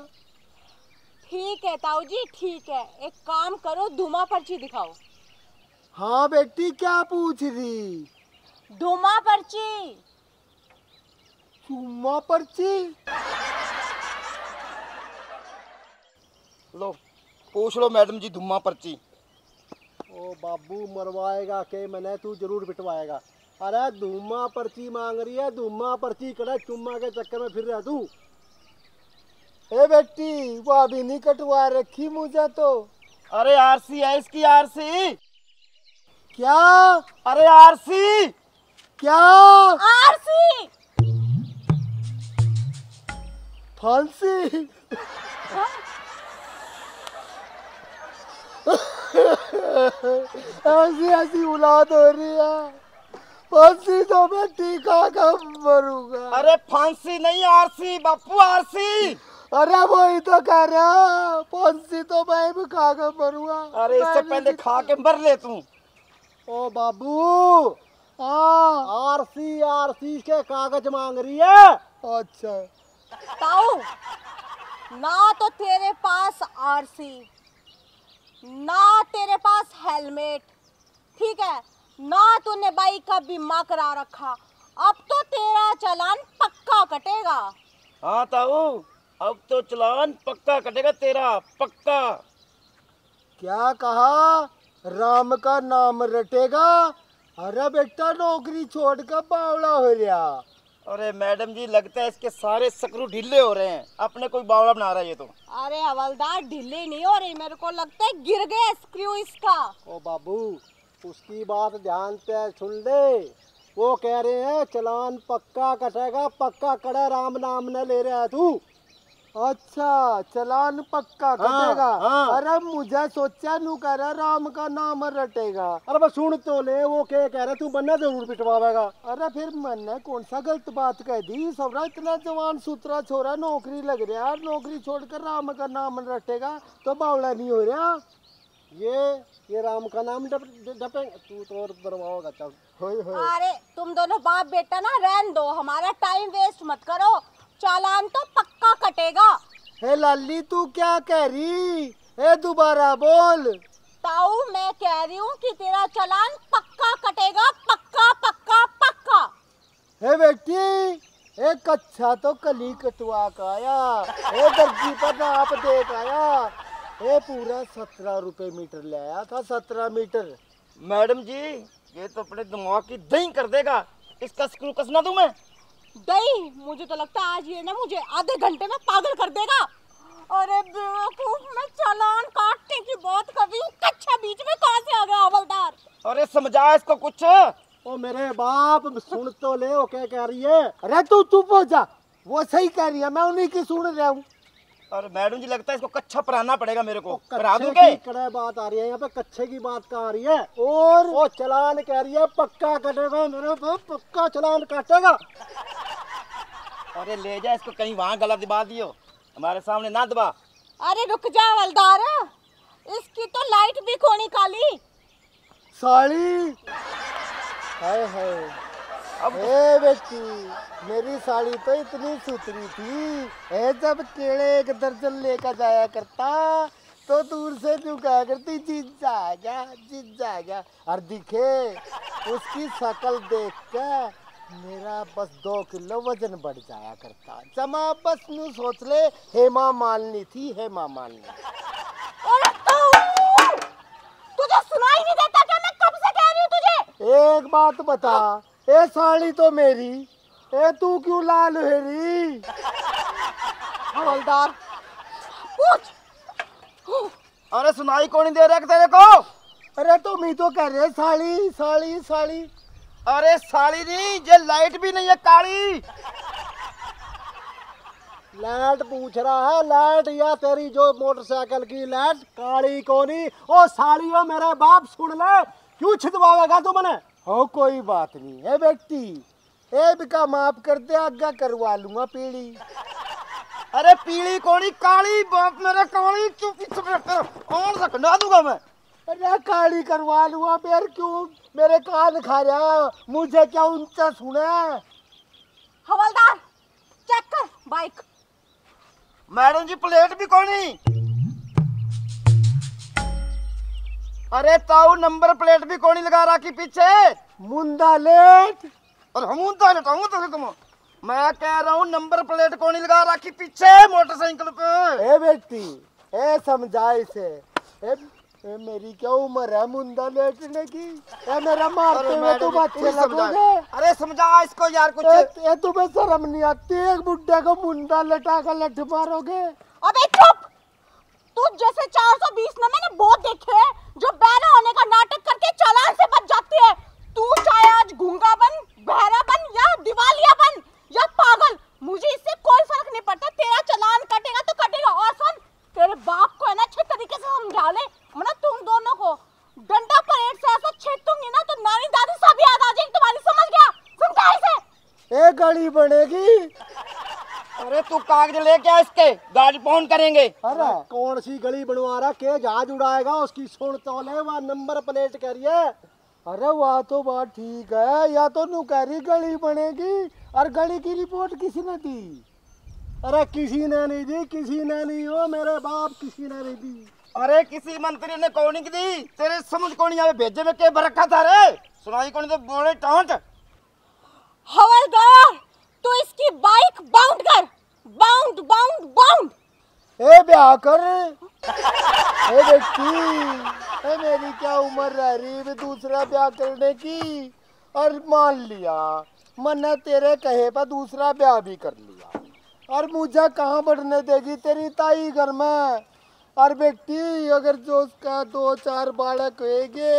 ठीक है ताऊ जी, ठीक है। एक काम करो, धुमा पर्ची दिखाओ। हाँ बेटी क्या पूछ रही? धुमा पर्ची। चुम्मा पर्ची? लो पूछ लो मैडम जी, धुम्मा पर्ची। ओ बाबू मरवाएगा के मैंने, तू जरूर पिटवाएगा। अरे धुम्मा पर्ची मांग रही है, धुम्मा पर्ची करे, चुम्मा के चक्कर में फिर रहा तू। ए बेटी वो अभी नहीं कटवा रखी मुझे तो। अरे आरसी है इसकी, आरसी। क्या? अरे आरसी। क्या? आरसी। फांसी। ऐसी ऐसी औलाद हो रही है, फांसी तो मैं टीका का मरूंगा। अरे फांसी नहीं, आरसी बापू, आरसी। अरे वही तो कह रहा, फांसी तो मैं भी खा कर मरूंगा। अरे इससे पहले खा के मर ले तू। ओ बाबू, हाँ आरसी, आरसी के कागज मांग रही है। अच्छा ताऊ, ना तो तेरे पास आरसी, ना तेरे पास हेलमेट, ठीक है, ना तूने बाइक का बीमा करा रखा। अब तो तेरा चालान पक्का कटेगा। हाँ ताऊ, अब तो चालान पक्का कटेगा तेरा, पक्का। क्या कहा? राम का नाम रटेगा? अरे बेटा नौकरी छोड़कर बावड़ा हो गया। अरे मैडम जी, लगता है इसके सारे स्क्रू ढीले हो रहे हैं, अपने कोई बावड़ा बना रहा है ये तो। अरे हवलदार, ढीले नहीं हो रही, मेरे को लगता है गिर गया स्क्रू इसका। ओ बाबू उसकी बात ध्यान से सुन ले, वो कह रहे हैं चालान पक्का कटेगा, पक्का कड़ा, राम नाम न ले रहा है तू। अच्छा, चलान पक्का कटेगा। हाँ। अरे मुझे सोचा नू कह रहा राम का नाम रटेगा। अरे बस सुन तो ले, वो क्या कह रहा तू बनना जरूर पिटवावेगा। अरे फिर मैंने कौन सा गलत बात कह दी? सबरा इतना जवान सुथरा छोरा नौकरी लग रहा, नौकरी छोड़कर राम का नाम रटेगा तो बावड़ा नहीं हो रहा। ये राम का नाम डपे तू तो और दरवाओगा। चल होय होय। अरे तुम दोनों बाप बेटा ना रहन दो, हमारा टाइम वेस्ट मत करो, चालान तो पक्का कटेगा। हे लाली तू क्या कह रही? ए दोबारा बोल। ताऊ मैं कह रही हूँ कि तेरा चालान पक्का कटेगा, पक्का पक्का पक्का। हे बेटी, एक कच्छा तो कली कटवा का आया, ए दर्जी पर नाप दे के आया, ए पूरा 17 रुपए मीटर ले आया था, 17 मीटर। मैडम जी ये तो अपने दिमाग की दही कर देगा, इसका स्क्रू कसना दूं मैं? दही, मुझे तो लगता है आज ये ना मुझे आधे घंटे में पागल कर देगा। अरे बेवकूफ, मैं चालान काटने की बात कर रही हूँ, कच्छा बीच में कहाँ से आ गया हवलदार? अरे समझा इसको कुछ। ओ मेरे बाप सुन तो ले, वो क्या कह रही है। अरे तू चुप हो जा, वो सही कह रही है, मैं उन्हीं की सुन रहा हूँ। और मैडम जी लगता है इसको कच्छा पराना पड़ेगा मेरे को। परा कच्छे दूं के? की कड़े बात आ रही है यहाँ पे, कच्छे की बात कहाँ आ रही है। और वो चलान कह रही है पक्का कटेगा, मेरे बाप पक्का चलान काटेगा। अरे ले जा इसको कहीं वहाँ गला दबा दियो, हमारे सामने ना दबा। अरे रुक जा हवलदार, इसकी तो लाइट भी खोनी काली। साड़ी, हाय हाय। अब ए बेटी, मेरी साड़ी तो इतनी सुथरी थी, ए जब केले एक दर्जन लेकर जाया करता तो दूर से तू कहा करती जीजा आ गया, जीजा आ गया। और दिखे उसकी शक्ल देख के मेरा बस 2 किलो वजन बढ़ जाया करता। जमा बस नू सोच ले, हेमा मालिनी थी, हेमा मालिनी। अरे तुझे सुनाई नहीं देता क्या? मैं कब से कह रही हूँ तुझे। एक बात बता, ए साड़ी तो मेरी, ए तू क्यों लाल है रही? हवलदार पूछ। अरे सुनाई कौन नहीं दे रहा तेरे को? अरे तुम ही तो कह रहे साड़ी साड़ी साड़ी। अरे साड़ी नहीं, ये लाइट भी नहीं है, काली। लाइट पूछ रहा है, लाइट या तेरी जो मोटरसाइकिल की लाइट काली कोनी। ओ साड़ी हो मेरे बाप सुन ले, क्यों छिदवाएगा तू मने? हो कोई बात नहीं है बेटी, ए बिका माफ कर दे, आगे करवा लूंगा पीली। अरे पीली कोनी, काली बाप मेरा, काली। चुप और सकंडा दूंगा मैं। अरे काली करवा लूंगा, फिर क्यों मेरे कान खा रहा? मुझे क्या ऊंचा सुना? हवलदार चेक कर बाइक। मैडम जी प्लेट भी कोनी। अरे ताऊ नंबर प्लेट भी कोनी लगा रखी पीछे। मुंडा लेट। और हम तो लेटाऊंगा तेरे को। मैं कह रहा हूँ नंबर प्लेट कोनी लगा रखी पीछे मोटरसाइकिल पे। ए बेटी, ए समझा इसे। ए मेरी क्या उम्र है मुंडा लेटने की? ए मेरा मारते हुए तुम अच्छे लगोगे। अरे समझा इसको यार कुछ। ए तुम्हें शर्म नहीं आती? एक बुड्ढे को मुंडा लटा कर लठ मारोगे? अबे चुप, तू जैसे 420 ना मैंने बहुत देखे हैं जो बहरा होने का नाटक करके चालान से बच जाती है। तू चाहे आज गूंगा बन, बहरा बन या दिवालिया बन या पागल, मुझे इससे कोई फर्क नहीं पड़ता। तेरा चालान कटेगा तो कटेगा। और सुन, तेरे बाप को है ना अच्छे तरीके से समझा ले, वरना तुम दोनों को डंडा परेड से ऐसा छेदूंगी ना तो नानी दादी सब याद आ जाएगी तुम्हारी। समझ गया? समझा इसे। ए गली बनेगी। अरे तू कागज लेके आ इसके, गाड़ी फोन करेंगे। अरे कौन सी गली बनवा रहा के जहाज उड़ाएगा? उसकी सुन तो ले, वह नंबर प्लेट कह रही है। अरे वह तो बात ठीक है, या तो नू कह रही गली बनेगी, और गली की रिपोर्ट किसी ने दी? अरे किसी ने नहीं दी, किसी ने नहीं हो मेरे बाप, किसी ने नहीं दी। अरे किसी मंत्री ने कौन की दी? तेरे समझ कौन यहाँ पे भेजे में के भर रखा था रे? सुनाई कौन तो बोले टांट। हवलदार तू इसकी बाइक बाउंड कर, बाउंड बाउंड बाउंड। ए ब्याह कर। ए बेटी, ए मेरी क्या उम्र रह रही है दूसरा ब्याह करने की? और मान लिया मैंने तेरे कहे पर दूसरा ब्याह भी कर लिया, और मुझे कहाँ बढ़ने देगी तेरी ताई घर में? और बेटी अगर जो उसका 2-4 बालक होएंगे,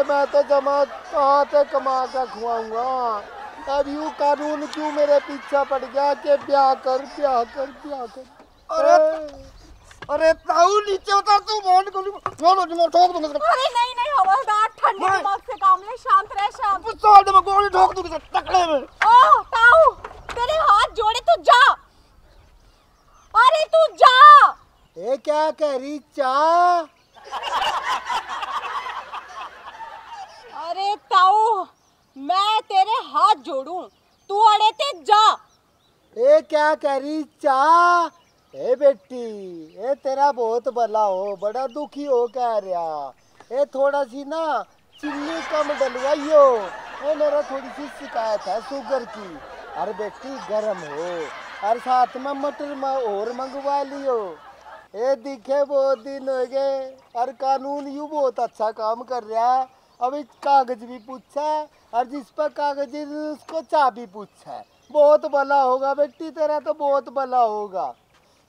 मैं तो जमा कहाँ से कमा कर खुआऊंगा? अब यूं कानून क्यों मेरे पीछा पड़ गया कि ब्याह कर ब्याह कर ब्याह कर। अरे ताऊ नीचे उतर तू फोन कर मैं ठोक दूंगा। अरे नहीं नहीं हवलदार, ठंडे दिमाग से काम ले, शांत रह शांत। पिस्तौल दे मैं गोली ठोक दूंगा टकले में। ओह ताऊ, तेरे हाथ जोड़े तो जा। अरे तू जा। ए क्या कह रही चा? अरे ताऊ, मैं तेरे हाथ जोड़ूं, तू अड़े ते जा। ए क्या कह रही चा? ए बेटी, ए तेरा बहुत भला हो, बड़ा दुखी हो कह रहा। ए थोड़ा सी ना चीनी कम डलवाइयो। ए मेरा थोड़ी सी शिकायत है शुगर की। अरे बेटी गरम हो, और साथ में मटर और मंगवा लियो। ए दिखे बहुत दिन हो गए, और कानून यूं बहुत अच्छा काम कर रहा है। अभी कागज भी पूछा, और जिस पर कागज उसको चाबी पूछा। बहुत भला होगा बेटी, तेरा तो बहुत भला होगा।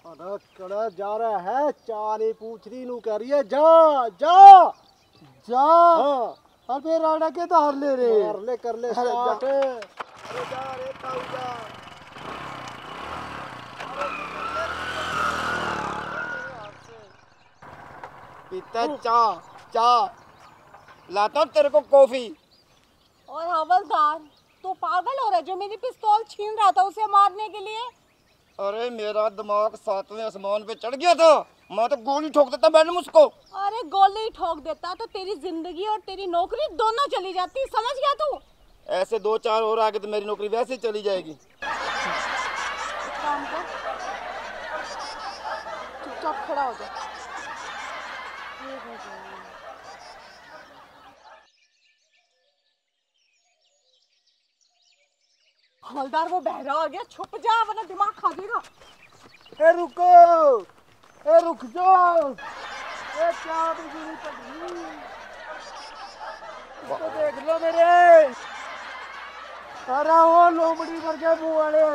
अरे कड़ा जा रहा है, चाली पूछ रही नू कह रही है जा जा जा। हाँ। अबे राणा के धार ले रे, कर ले कर ले अरे जा। स्टार्ट। अरे जा रे ताऊ जा। पीता चा चा लाता हूं तेरे को कॉफी। और हवलदार, तू पागल हो रहा है? जो मेरी पिस्तौल छीन रहा था उसे मारने के लिए। अरे मेरा दिमाग सातवें आसमान पे चढ़ गया था, मैं तो गोली ठोक देता मैडम उसको। अरे गोली ठोक देता तो तेरी जिंदगी और तेरी नौकरी दोनों चली जाती, समझ गया तू? ऐसे 2-4 और आगे तो मेरी नौकरी वैसे ही चली जाएगी। एक काम कर, चुपचाप खड़ा हो जा। हवलदार वो बहरा आ गया, छुप जा वरना दिमाग खा देगा। ए रुको, ए रुक जाओ। ए क्या बिजली पड़ रही, इसको देख लो मेरे। अरे वो लोमड़ी भर के मुंह वाले।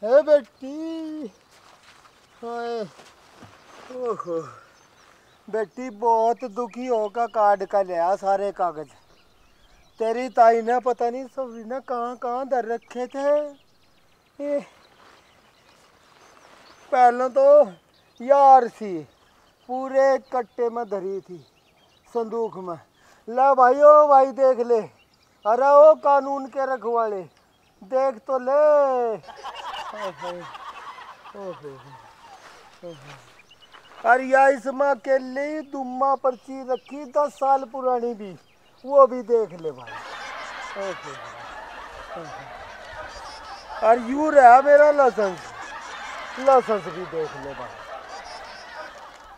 ए बेटी, हाय, ओहो बेटी बहुत दुखी होकर कार्ड का लिया सारे कागज। तेरी ताई ने पता नहीं सभी ने कहाँ कहाँ धर रखे थे। पहले तो यार सी पूरे कट्टे में धरी थी संदूक में। ले भाई ओ भाई देख ले। अरे ओ कानून के रखवाले देख तो ले। अरे या इसमें अकेले ही दुम्मा पर्ची रखी 10 साल पुरानी भी, वो भी देख ले भाई। और यूं रहा मेरा लाइसेंस भी देख ले भाई।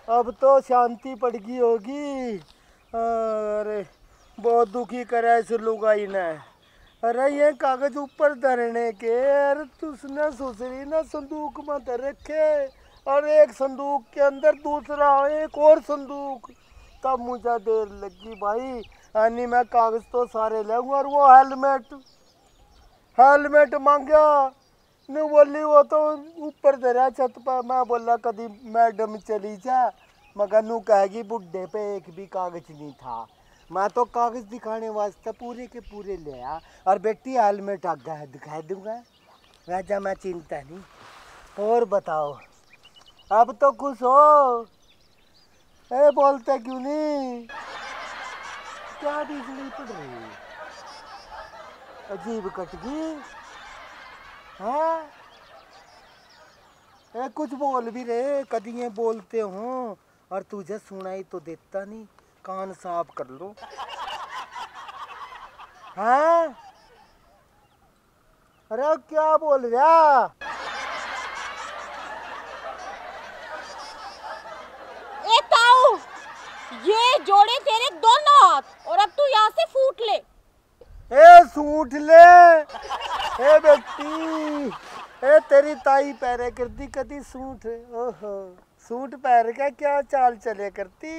अब तो शांति पड़ गई होगी। अरे बहुत दुखी करा इस लुगाई ने। अरे ये कागज ऊपर धरने के, अरे तुसने सुसरी ना संदूक में धर रखे, और एक संदूक के अंदर दूसरा एक और संदूक। तब मुझे देर लगी भाई। यानी मैं कागज तो सारे ले आऊंगा। और वो हेलमेट मांगा नहीं, बोली वो तो ऊपर धरा छत पर। मैं बोला कभी मैडम चली जा, मगर नू कहेगी बुड्ढे पे एक भी कागज नहीं था। मैं तो कागज दिखाने वास्ते पूरे के पूरे ले आया। और बेटी हेलमेट आगा दिखा दूंगा, राजा मैं चिंता नहीं। और बताओ अब तो खुश हो? ए बोलते क्यों नहीं? क्या बिजली पड़ रही है, अजीब कटगी है। ए कुछ बोल भी रहे, कभी ये बोलते हो और तुझे सुनाई तो देता नहीं। कान साफ कर लो। हाँ अरे क्या बोल रहा? ये जोड़े तेरे दोनों हाथ, और अब तू यहाँ से फूट ले। ए सूट ले। ए बेटी, ए तेरी ताई पैरे करती कदी सूट। ओहो सूट पैर के क्या चाल चले करती,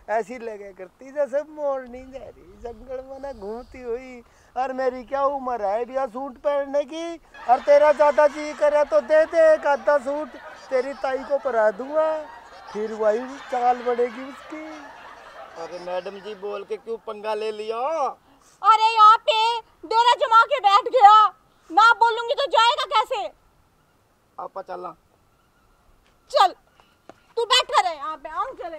ऐसी लगे करती जैसे मोरनी जा रही जंगल में ना घूमती हुई। और मेरी क्या उम्र है भैया सूट पहनने की? और तेरा ज़्यादा जी करे तो दे दे एक आधा सूट, तेरी ताई को पहना दूंगा, फिर वही चाल बढ़ेगी उसकी। अरे मैडम जी बोल के क्यों पंगा ले लिया? अरे यहाँ पे डेरा जमा के बैठ गया, ना बोलूंगी तो जाएगा कैसे? आपा चलना। चल तू बैठा रहे यहाँ पे, हम चले।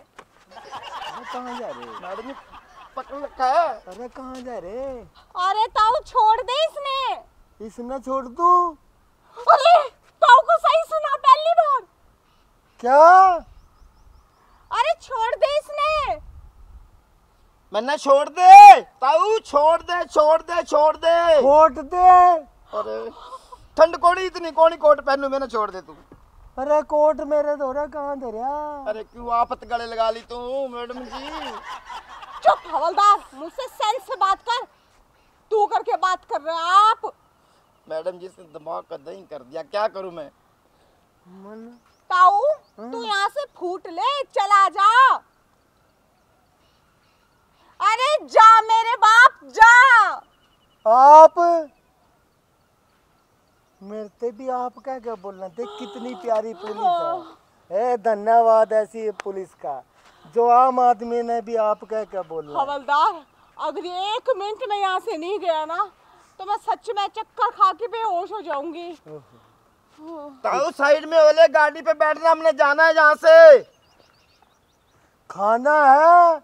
कहाँ जा रहे? मैडम जी पकड़ रखा है। अरे कहाँ जा रहे? अरे ताऊ छोड़ दे इसने। इसने छोड़ दूं? अरे ताऊ को सही सुना पहली बार। क्या? अरे छोड़ दे इसने। मैंने छोड़ दे ताऊ, छोड़ दे छोड़ दे छोड़ दे छोड़ दे। अरे ठंड कोड़ी इतनी कौन कोट पहनू, मैंने छोड़ दे तू। अरे कोट मेरे धोरा कहाँ धरा? अरे क्यों आपत गले लगा ली तू मैडम जी? चुप हवलदार, मुझसे सेंस से बात कर। तू करके बात कर रहे हैं आप। मैडम जी से दिमाग का दही कर दिया, क्या करूं मैं? ताऊ तू यहाँ से फूट ले, चला जा। अरे जा मेरे बाप जा। आप मेरे से भी आप क्या बोलना? देख कितनी प्यारी पुलिस है। धन्यवाद ऐसी पुलिस का, जो आम आदमी ने भी आप क्या बोलना। हवलदार अगर 1 मिनट में यहाँ से नहीं गया ना तो मैं सच में चक्कर खा के बेहोश हो जाऊंगी। ताऊ साइड में वाले गाड़ी पे बैठना, हमने जाना है जहाँ से। खाना है?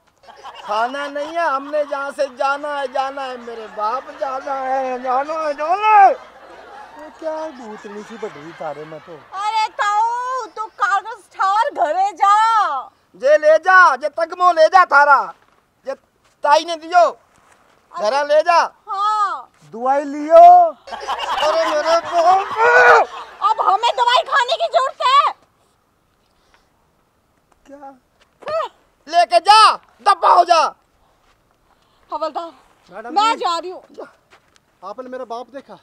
खाना नहीं है, हमने जहाँ से जाना है मेरे बाप, जाना है। क्या भूतनी सी बड़ी तारे में तो। अरे ताऊ तू कागज ठार घरे जा। जे ले जा, जे तगमो ले जा थारा, जे ताई ने दियो घरा ले जा। हाँ दवाई लियो। अरे मेरे बाप, अब हमें दवाई खाने की जरूरत है क्या? लेके जा, दबा हो जा। हवलदार मैडम मैं जी। जा रही हूँ। आपने मेरा बाप देखा?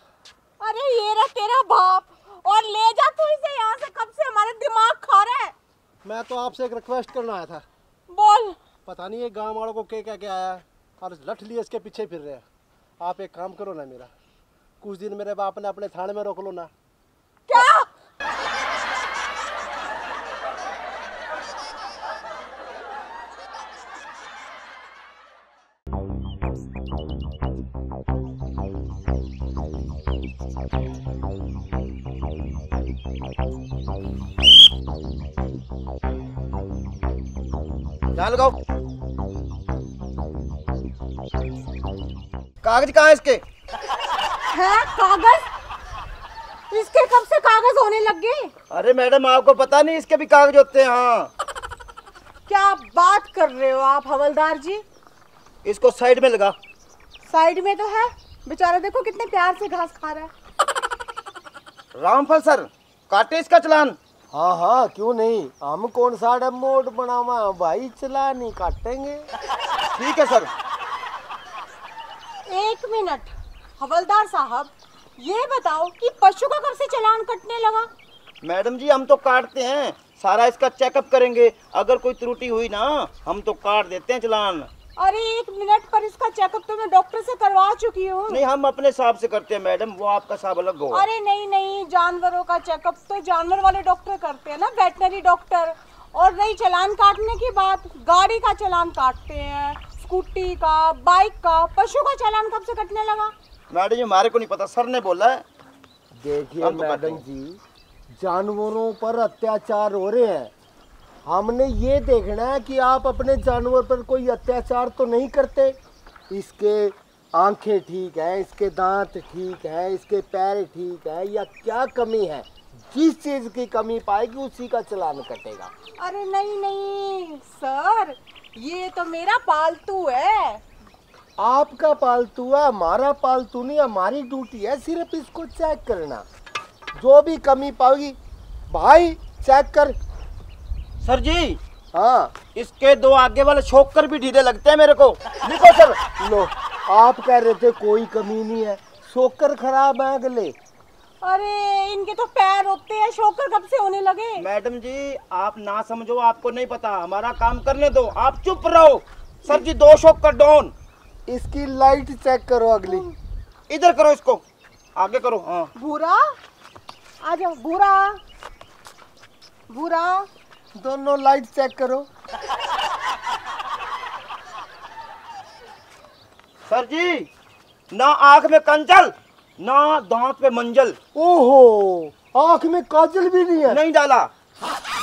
अरे ये रहा तेरा बाप, और ले जा तू इसे यहाँ से, कब से हमारे दिमाग खा रहा है। मैं तो आपसे एक रिक्वेस्ट करना आया था। बोल। पता नहीं ये गांव वालों को क्या आया है और लठ लिए इसके पीछे फिर रहे हैं। आप एक काम करो ना मेरा, कुछ दिन मेरे बाप ने अपने थाने में रोक लो ना। क्या? ध्यान लगाओ। कागज कहाँ है इसके? है कागज? इसके कब से कागज होने लग गए? अरे मैडम आपको पता नहीं इसके भी कागज होते हैं। हाँ क्या बात कर रहे हो आप हवलदार जी? इसको साइड में लगा। साइड में तो है, बेचारा देखो कितने प्यार से घास खा रहा है। रामफल सर काटे इसका चालान। हाँ हाँ क्यों नहीं, हम कौन सा मोड बनावा भाई, चला नहीं काटेंगे। ठीक है सर। 1 मिनट हवलदार साहब, ये बताओ कि पशु का कब से चालान कटने लगा? मैडम जी हम तो काटते हैं, सारा इसका चेकअप करेंगे, अगर कोई त्रुटि हुई ना हम तो काट देते हैं चालान। अरे 1 मिनट, पर इसका चेकअप तो मैं डॉक्टर से करवा चुकी हूँ। नहीं हम अपने हिसाब से करते हैं मैडम, वो आपका हिसाब अलग होगा। अरे नहीं नहीं, जानवरों का चेकअप तो जानवर वाले डॉक्टर करते हैं ना, वेटनरी डॉक्टर। और रही चालान काटने की बात, गाड़ी का चालान काटते हैं, स्कूटी का, बाइक का। पशु का चालान कब से कटने लगा? मैडम जी हमारे को नहीं पता, सर ने बोला है। देखिए हम तो मैडम करते जी, जानवरों पर अत्याचार हो रहे हैं, हमने ये देखना है कि आप अपने जानवर पर कोई अत्याचार तो नहीं करते। इसके आंखें ठीक है, इसके दांत ठीक है, इसके पैर ठीक है, या क्या कमी है? जिस चीज की कमी पाएगी उसी का चालान कटेगा। अरे नहीं नहीं सर, ये तो मेरा पालतू है। आपका पालतू है, हमारा पालतू नहीं। हमारी ड्यूटी है सिर्फ इसको चेक करना, जो भी कमी पाएगी भाई चेक कर। सर जी हाँ इसके 2 आगे वाले छोकर भी ढीले लगते हैं मेरे को। लिखो सर। लो, आप कह रहे थे कोई कमी नहीं है, शोकर खराब है अगले। अरे इनके तो पैर होते हैं, शोकर कब से होने लगे? मैडम जी आप ना समझो, आपको नहीं पता, हमारा काम करने दो, आप चुप रहो। सर जी 2 शोकर डाउन। इसकी लाइट चेक करो अगली। इधर करो, इसको आगे करो। हाँ भूरा आ जाओ, भूरा भूरा। दोनों लाइट चेक करो। सर जी, ना आंख में कंचल, ना दांत पे मंजल। ओहो, आंख में काजल भी नहीं है? नहीं डाला।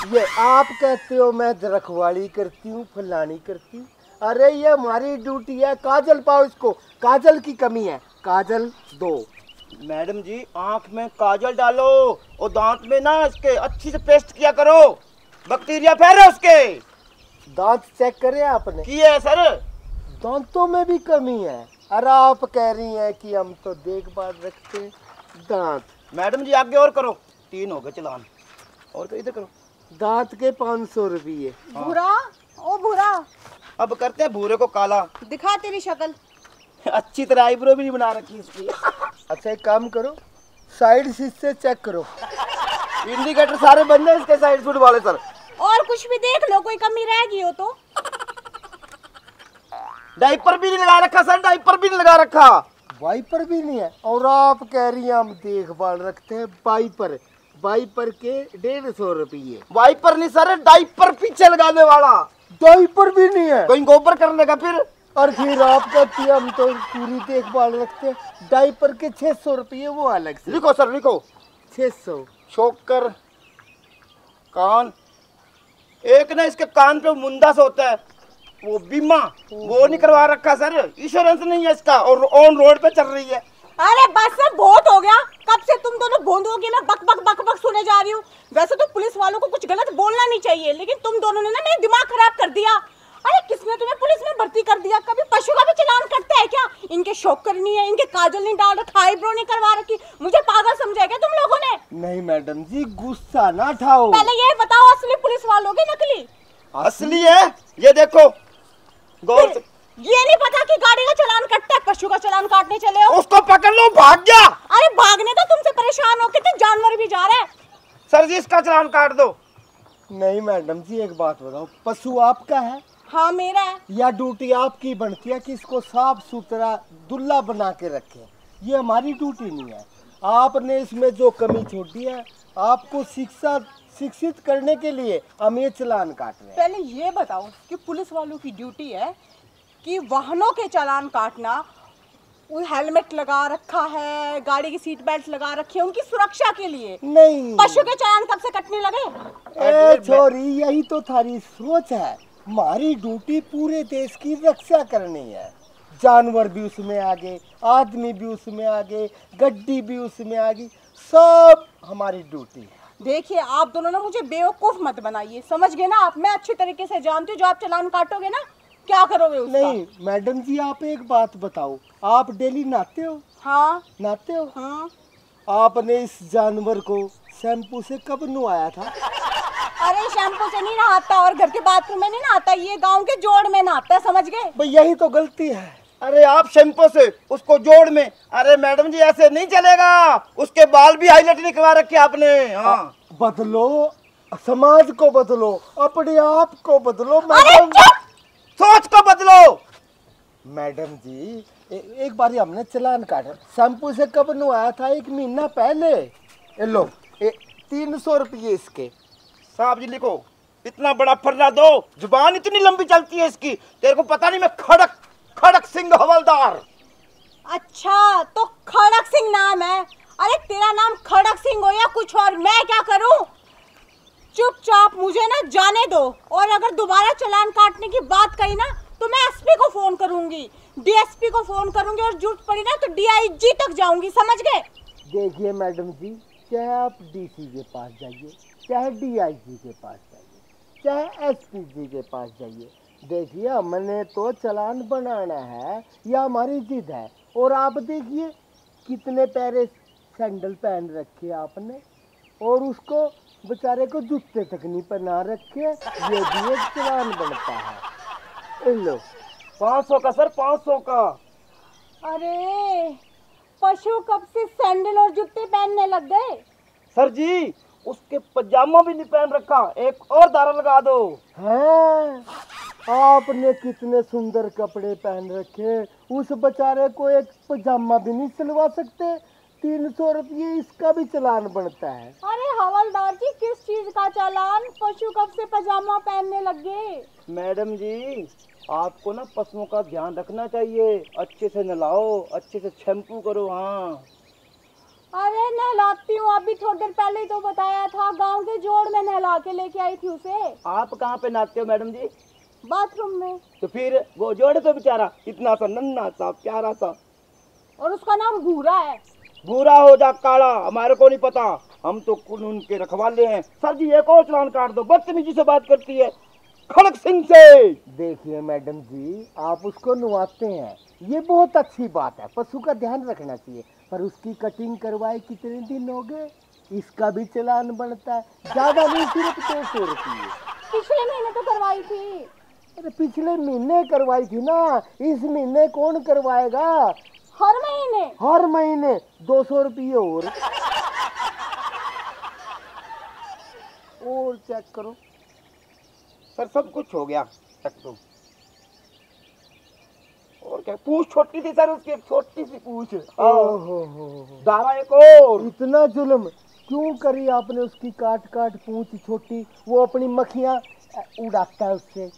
ये आप कहते हो मैं रखवाली करती हूँ, फलानी करती हूँ। अरे ये हमारी ड्यूटी है, काजल पाओ इसको, काजल की कमी है, काजल दो। मैडम जी, आंख में काजल डालो और दांत में ना इसके अच्छी से पेस्ट किया करो, बैक्टीरिया फैले उसके। दांत चेक करे आपने? किए है सर। दांतों में भी कमी है। अरे आप कह रही हैं कि हम तो देखभाल रखते हैं दांत। मैडम जी आगे और करो, 3 हो गए चलान। और इधर करो। दांत के 500 रुपये। भूरा, ओ भूरा, अब करते हैं भूरे को काला। दिखा तेरी शक्ल। अच्छी तरह आईब्रो भी नहीं बना रखी इसकी। अच्छा एक काम करो, साइड से चेक करो। इंडिकेटर सारे बंद है इसके साइड शूट वाले सर। और कुछ भी देख लो, कोई कमी रह गई हो तो। डाइपर भी नहीं लगा रखा सर, डाइपर भी नहीं लगा रखा। वाइपर भी नहीं है। और आप कह रही हैं हम देखभाल रखते हैं वाइपर। वाइपर के 150 रुपये। वाइपर नहीं सर, डाइपर पीछे लगाने वाला। डाइपर भी नहीं है। कोई गोबर करने का फिर। और फिर आप कहती हैं हम तो पूरी देखभाल रखते हैं। डाइपर के 600 रुपये वो अलग से। लिखो सर लिखो। 600। शोकर कान, एक ना इसके कान पे मुंदा सा होता है, वो बीमा वो नहीं करवा रखा सर, इंश्योरेंस नहीं है इसका, और ऑन रोड पे चल रही है। अरे बस सर, बहुत हो गया। कब से तुम दोनों भोंदुओं की ना बक बक बक बक सुने जा रही हूँ। वैसे तो पुलिस वालों को कुछ गलत बोलना नहीं चाहिए, लेकिन तुम दोनों ने ना मेरा दिमाग खराब कर दिया। अरे किसने तुम्हें पुलिस में भर्ती कर दिया? कभी पशु का भी चालान करता है क्या? इनके शोकर नहीं है, इनके काजल नहीं डाल रखा, आईब्रो नहीं करवा रखी, मुझे पागल समझा क्या तुम लोगों ने? नहीं मैडम जी, गुस्सा ना ठाओ। पहले ये बताओ, असली पुलिस वालों की नकली? असली है, ये देखो गौर से। ये नहीं पता कि गाड़ी का चालान कटता है, पशु का चालान काटने चले हो। उसको पकड़ लो, भाग जा। अरे भागने तो तुमसे परेशान हो के तो जानवर भी जा रहे हैं। सर जी इसका चालान काट दो। नहीं मैडम जी, एक बात बताओ, पशु आपका है? हाँ मेरा है। या ड्यूटी आपकी बनती है कि इसको साफ सुथरा दुल्ला बना के रखें? ये हमारी ड्यूटी नहीं है। आपने इसमें जो कमी छोड़ी है, आपको शिक्षित करने के लिए हम ये चालान काट रहे हैं। पहले ये बताओ कि पुलिस वालों की ड्यूटी है कि वाहनों के चालान काटना, वो हेलमेट लगा रखा है, गाड़ी की सीट बेल्ट लगा रखी है उनकी सुरक्षा के लिए। नहीं, पशु के चालान कब से कटने लगे? ए छोरी, यही तो थारी सोच है। हमारी ड्यूटी पूरे देश की रक्षा करनी है। जानवर भी उसमें आगे, आदमी भी उसमें आगे, गड्डी भी उसमें आगे, सब हमारी ड्यूटी है। देखिए आप दोनों ना मुझे बेवकूफ मत बनाइए, समझ गए ना आप? मैं अच्छी तरीके से जानती हूँ, जो आप चालान काटोगे ना क्या करोगे उसका? नहीं मैडम जी, आप एक बात बताओ, आप डेली नहाते हो? हाँ नहाते हो? हाँ। आपने इस जानवर को शैम्पू से कब नहाया था? अरे शैम्पू से नहीं नहाता और घर के बाथरूम में नहीं नहाता, ये गांव के जोड़ में नहाता है, समझ गए? भाई यही तो गलती है। अरे आप शैम्पू से, उसको जोड़ में। अरे मैडम जी ऐसे नहीं चलेगा, उसके बाल भी हाईलाइट नहीं करवा रखे आपने। हाँ बदलो, समाज को बदलो, अपने आप को बदलो। अरे मैडम, सोच को बदलो। मैडम जी एक बार हमने चालान काटा, शैम्पू से कब नहाया था? 1 महीना पहले। ये लो 300 रुपये इसके। साहब जी लिखो, इतना बड़ा फर्रा दो, जुबान इतनी लंबी चलती है इसकी, तेरे को पता नहीं? मैं खड़क खड़क सिंह हवलदार। अच्छा तो खड़क सिंह नाम है? अरे तेरा नाम खड़क सिंह हो या कुछ और, मैं क्या करूं? चुपचाप मुझे ना जाने दो, और अगर दोबारा चालान काटने की बात कही ना तो मैं एसपी को फोन करूंगी, डीएसपी को फोन करूंगी, और जरूरत पड़ी ना तो डीआईजी तक जाऊंगी, समझ गए? देखिए मैडम जी, चाहे आप डीसी के पास जाइए, चाहे डीआईजी के पास जाइए, चाहे एसपी जी के पास जाइए, देखिए हमने तो चालान बनाना है, यह हमारी जिद है। और आप देखिए कितने प्यारे सैंडल पहन रखे आपने, और उसको बेचारे को जूते तक नहीं पहना रखे, ये भी एक चालान बनता है। लो 500 का सर, 500 का। अरे पशु कब से सैंडल और जूते पहनने लग गए? सर जी उसके पजामा भी नहीं पहन रखा, एक और दारा लगा दो। हैं? आपने कितने सुंदर कपड़े पहन रखे, उस बेचारे को एक पजामा भी नहीं सिलवा सकते? 300 रुपये इसका भी चालान बनता है। अरे हवलदार जी, किस चीज का चालान? पशु कब से पजामा पहनने लग गए? मैडम जी आपको ना पशुओं का ध्यान रखना चाहिए, अच्छे से नहलाओ, अच्छे से शैम्पू करो। हाँ अरे नहलाती हूँ, अभी थोड़ी देर पहले ही तो बताया था, गांव के जोड़ में नहला के लेके आई थी उसे। आप कहाँ पे नहाते हो मैडम जी? बाथरूम में। तो फिर वो जोड़े तो बेचारा इतना सा नन्हा सा प्यारा सा, और उसका नाम भूरा है। भूरा हो जा काला हमारे को नहीं पता, हम तो कानून के रखवाले हैं। सर जी एक और चालान काट दो, बदतमीजी से बात करती है खड़क सिंह से। देखिए मैडम जी, आप उसको नुआते हैं, ये बहुत अच्छी बात है, पशु का ध्यान रखना चाहिए, पर उसकी कटिंग करवाए कितने दिन हो गए? इसका भी चालान बनता है, ज्यादा नहीं, सिर्फ 200 रुपये। पिछले महीने तो करवाई थी। अरे पिछले महीने करवाई थी ना, इस महीने कौन करवाएगा? हर महीने। हर महीने 200 रुपये और चेक करो। सर सब कुछ हो गया, चेक दो। और क्या, पूछ छोटी थी सर उसकी, छोटी सी पूछ। ओहो, दारा एक और। इतना जुल्म क्यों करी आपने उसकी? काट काट पूंछ छोटी, वो अपनी मक्खियां उड़ाता है उससे।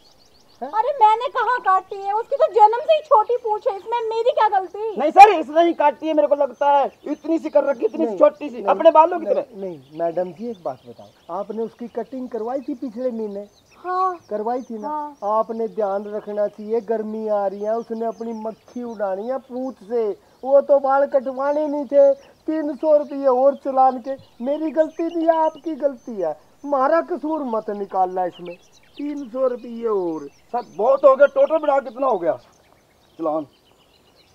अरे मैंने कहाँ काटी है, उसकी तो जन्म से ही छोटी पूंछ है, इसमें मेरी क्या गलती? नहीं सर इसने ही काटी है, मेरे को लगता है इतनी सी कर रखी, इतनी छोटी सी, अपने बालों की तरह। नहीं मैडम जी, एक बात बताओ, आपने उसकी कटिंग करवाई थी पिछले महीने? हाँ करवाई थी ना। हाँ। आपने ध्यान रखना चाहिए, गर्मी आ रही है, उसने अपनी मक्खी उड़ानी है पूंछ से, वो तो बाल कटवाने नहीं थे। 300 रुपये और चालान के। मेरी गलती नहीं है, आपकी गलती है, हमारा कसूर मत निकालना इसमें। 300 रुपये और। सर बहुत हो गया, टोटल बना कितना हो गया चालान?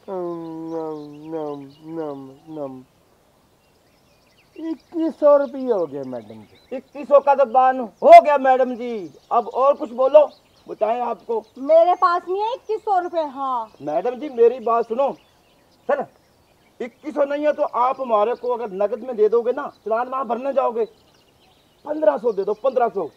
नम नम नम 2100 रुपये हो गए मैडम जी। 2100 का तो बान हो गया मैडम जी। अब और कुछ बोलो, बताएं आपको। मेरे पास नहीं है 2100 रुपए। हाँ मैडम जी मेरी बात सुनो, सर 2100 नहीं है तो आप हमारे को अगर नगद में दे दोगे ना, चालान वहाँ भरने जाओगे, 1500 दे दो, 1500।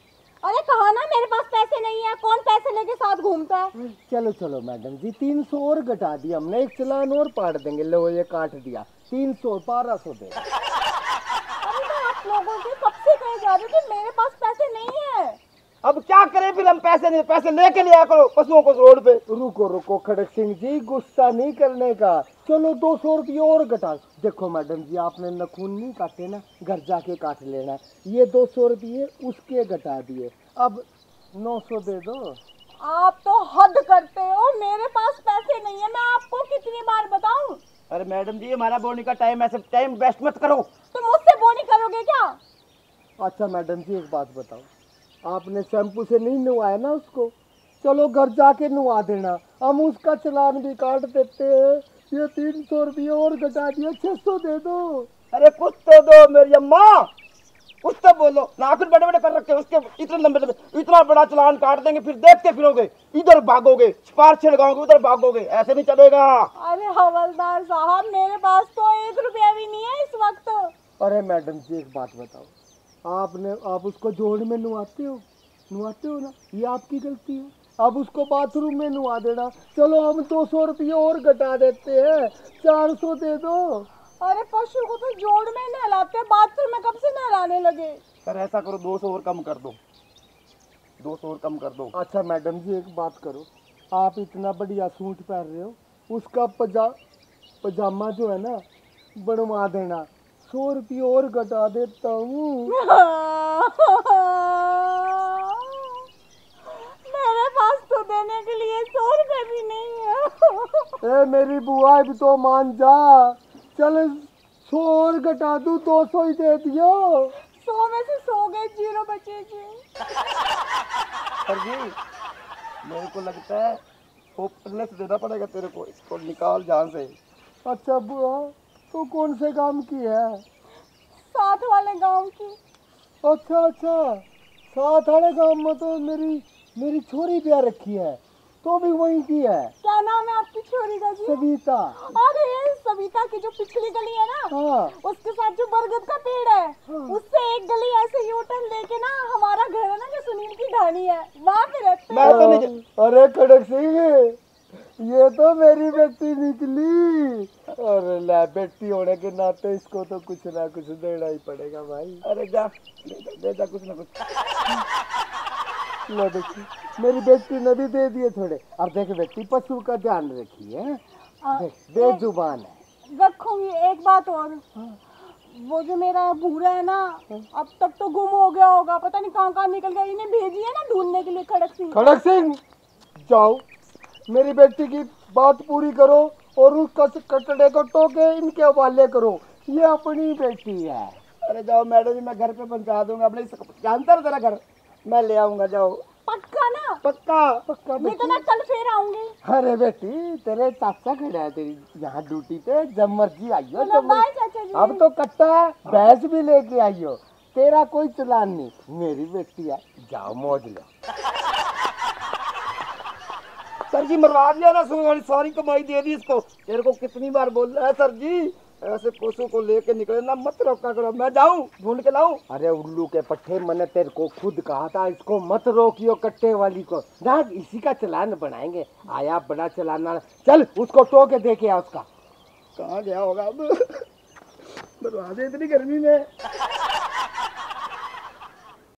अरे कहा ना मेरे पास पैसे नहीं है, कौन पैसे लेके साथ घूमता है? चलो चलो मैडम जी, 300 और घटा दिया हमने, एक चालान और पाट देंगे। लो ये काट दिया, 300, 1200 दे। अरे मैं आप लोगों से कब से कहे जा रही हूँ कि मेरे पास पैसे नहीं है। अब क्या करें फिर, हम पैसे नहीं, पैसे लेके लिया करो पशुओं को रोड पे। रुको रुको खड़क सिंह जी, गुस्सा नहीं करने का। चलो 200 रुपये और घटा। देखो मैडम जी, आपने नखून नहीं काटे ना, घर जाके काट लेना। ये 200 रुपये उसके घटा दिए, अब 900 दे दो। आप तो हद करते हो, मेरे पास पैसे नहीं है, मैं आपको कितनी बार बताऊं? अरे मैडम जी हमारा बोनी का टाइम, ऐसे टाइम वेस्ट मत करो। तुम मुझसे बोनी करोगे क्या? अच्छा मैडम जी एक बात बताओ, आपने शैम्पू से नहीं नहवाया ना उसको? चलो घर जाके नहवा देना, हम उसका चालान भी काट देते हैं। ये 300 रुपये और घटा दिया, 600 दे दो। अरे कुछ तो दो मेरी अम्मा, कुछ तो बोलो। नाखून बड़े बड़े कर रखे उसके, इतने लंबे लंबे, इतना बड़ा चालान काट देंगे, फिर देखते फिरोगे, इधर भागोगे, स्पार छिड़काओगे, उधर भागोगे, ऐसे नहीं चलेगा। अरे हवलदार साहब, मेरे पास तो 1 रुपया भी नहीं है इस वक्त। अरे मैडम जी एक बात बताओ, आप उसको जोड़ में नहवाते हो ना, ये आपकी गलती है। अब उसको बाथरूम में नहवा देना। चलो हम 200 रुपये और घटा देते हैं, 400 दे दो। अरे पशु को तो जोड़ में नहलाते हैं, बाथरूम में कब से नहलाने लगे? सर ऐसा करो 200 और कम कर दो, 200 और कम कर दो। अच्छा मैडम जी एक बात करो, आप इतना बढ़िया सूट पहन रहे हो, उसका पजामा जो है ना बनवा देना, 100 रुपये और घटा देता हूँ। मेरे पास तो देने के लिए 100 रुपए भी नहीं है। ए मेरी बुआ भी तो मान जा, चल 100 और घटा दूँ, 200 ही दे दियो। 100 में से 100 गए, 0 बचेगी। सर जी मेरे को लगता है ओपननेस देना पड़ेगा तेरे को, इसको निकाल जान से। अच्छा बुआ, तो कौन से काम की है? साथ वाले गांव की। अच्छा, साथ वाले गांव में तो मेरी छोरी ब्याह रखी है, तो भी वहीं की है। क्या नाम है आपकी छोरी का जी? सविता। अरे सविता की जो पिछली गली है ना, हाँ। उसके साथ जो बरगद का पेड़ है, उससे एक गली ऐसे यूटर्न लेके ना, हमारा घर है ना जो सुनील की ढाणी है, वहाँ पे रहते हैं। मैं तो नहीं। अरे खड़क सिंह, ये तो मेरी बेटी निकली। अरे ले, बेटी होने के नाते इसको तो कुछ ना कुछ देना ही पड़ेगा भाई। अरे जा दे जा कुछ ना कुछ। लो बेटी, मेरी बेटी ने भी दे दिए थोड़े। और देख बेटी, पशु का ध्यान रखिए। देख बेजुबान है। रखूंगी। एक बात और, वो जो मेरा भूरा है ना, अब तक तो गुम हो गया होगा, पता नहीं कहाँ कहाँ निकल गया। इन्हें भेजी है ना ढूंढने के लिए खड़क सिंह। खड़क सिंह, जाओ मेरी बेटी की बात पूरी करो और उस कचड़े को टोके इनके हवाले करो। ये अपनी बेटी है। अरे जाओ मैडम जी, मैं घर पे पहुंचा दूंगा। अपने जानता है तेरा घर, मैं ले आऊंगा। जाओ। पक्का ना? पक्का पक्का मैं तो ना कल फिर आऊंगी। अरे बेटी, तेरे चाचा खड़ा है तेरी यहाँ ड्यूटी पे, जब मर्जी आइयो। चलो बाय चाचा जी। अब तो कट्टा भैंस भी लेके आइयो, तेरा कोई चलान नहीं। मेरी बेटी है, जाओ मौज लो। सर जी मरवा दिया ना, सारी कमाई दे दी इसको। तेरे को कितनी बार बोल रहा है सर जी, ऐसे पशु को लेके निकले ना, मत रोका करो। मैं जाऊं ढूंढ के लाऊं? अरे उल्लू के पट्टे, मैंने तेरे को खुद कहा था इसको मत रोकियो कट्टे वाली को। ना इसी का चलान बनाएंगे। आया बड़ा चलाना, चल उसको टो के देखे आ उसका। कहाँ गया होगा अब? बर्बाद है इतनी गर्मी में।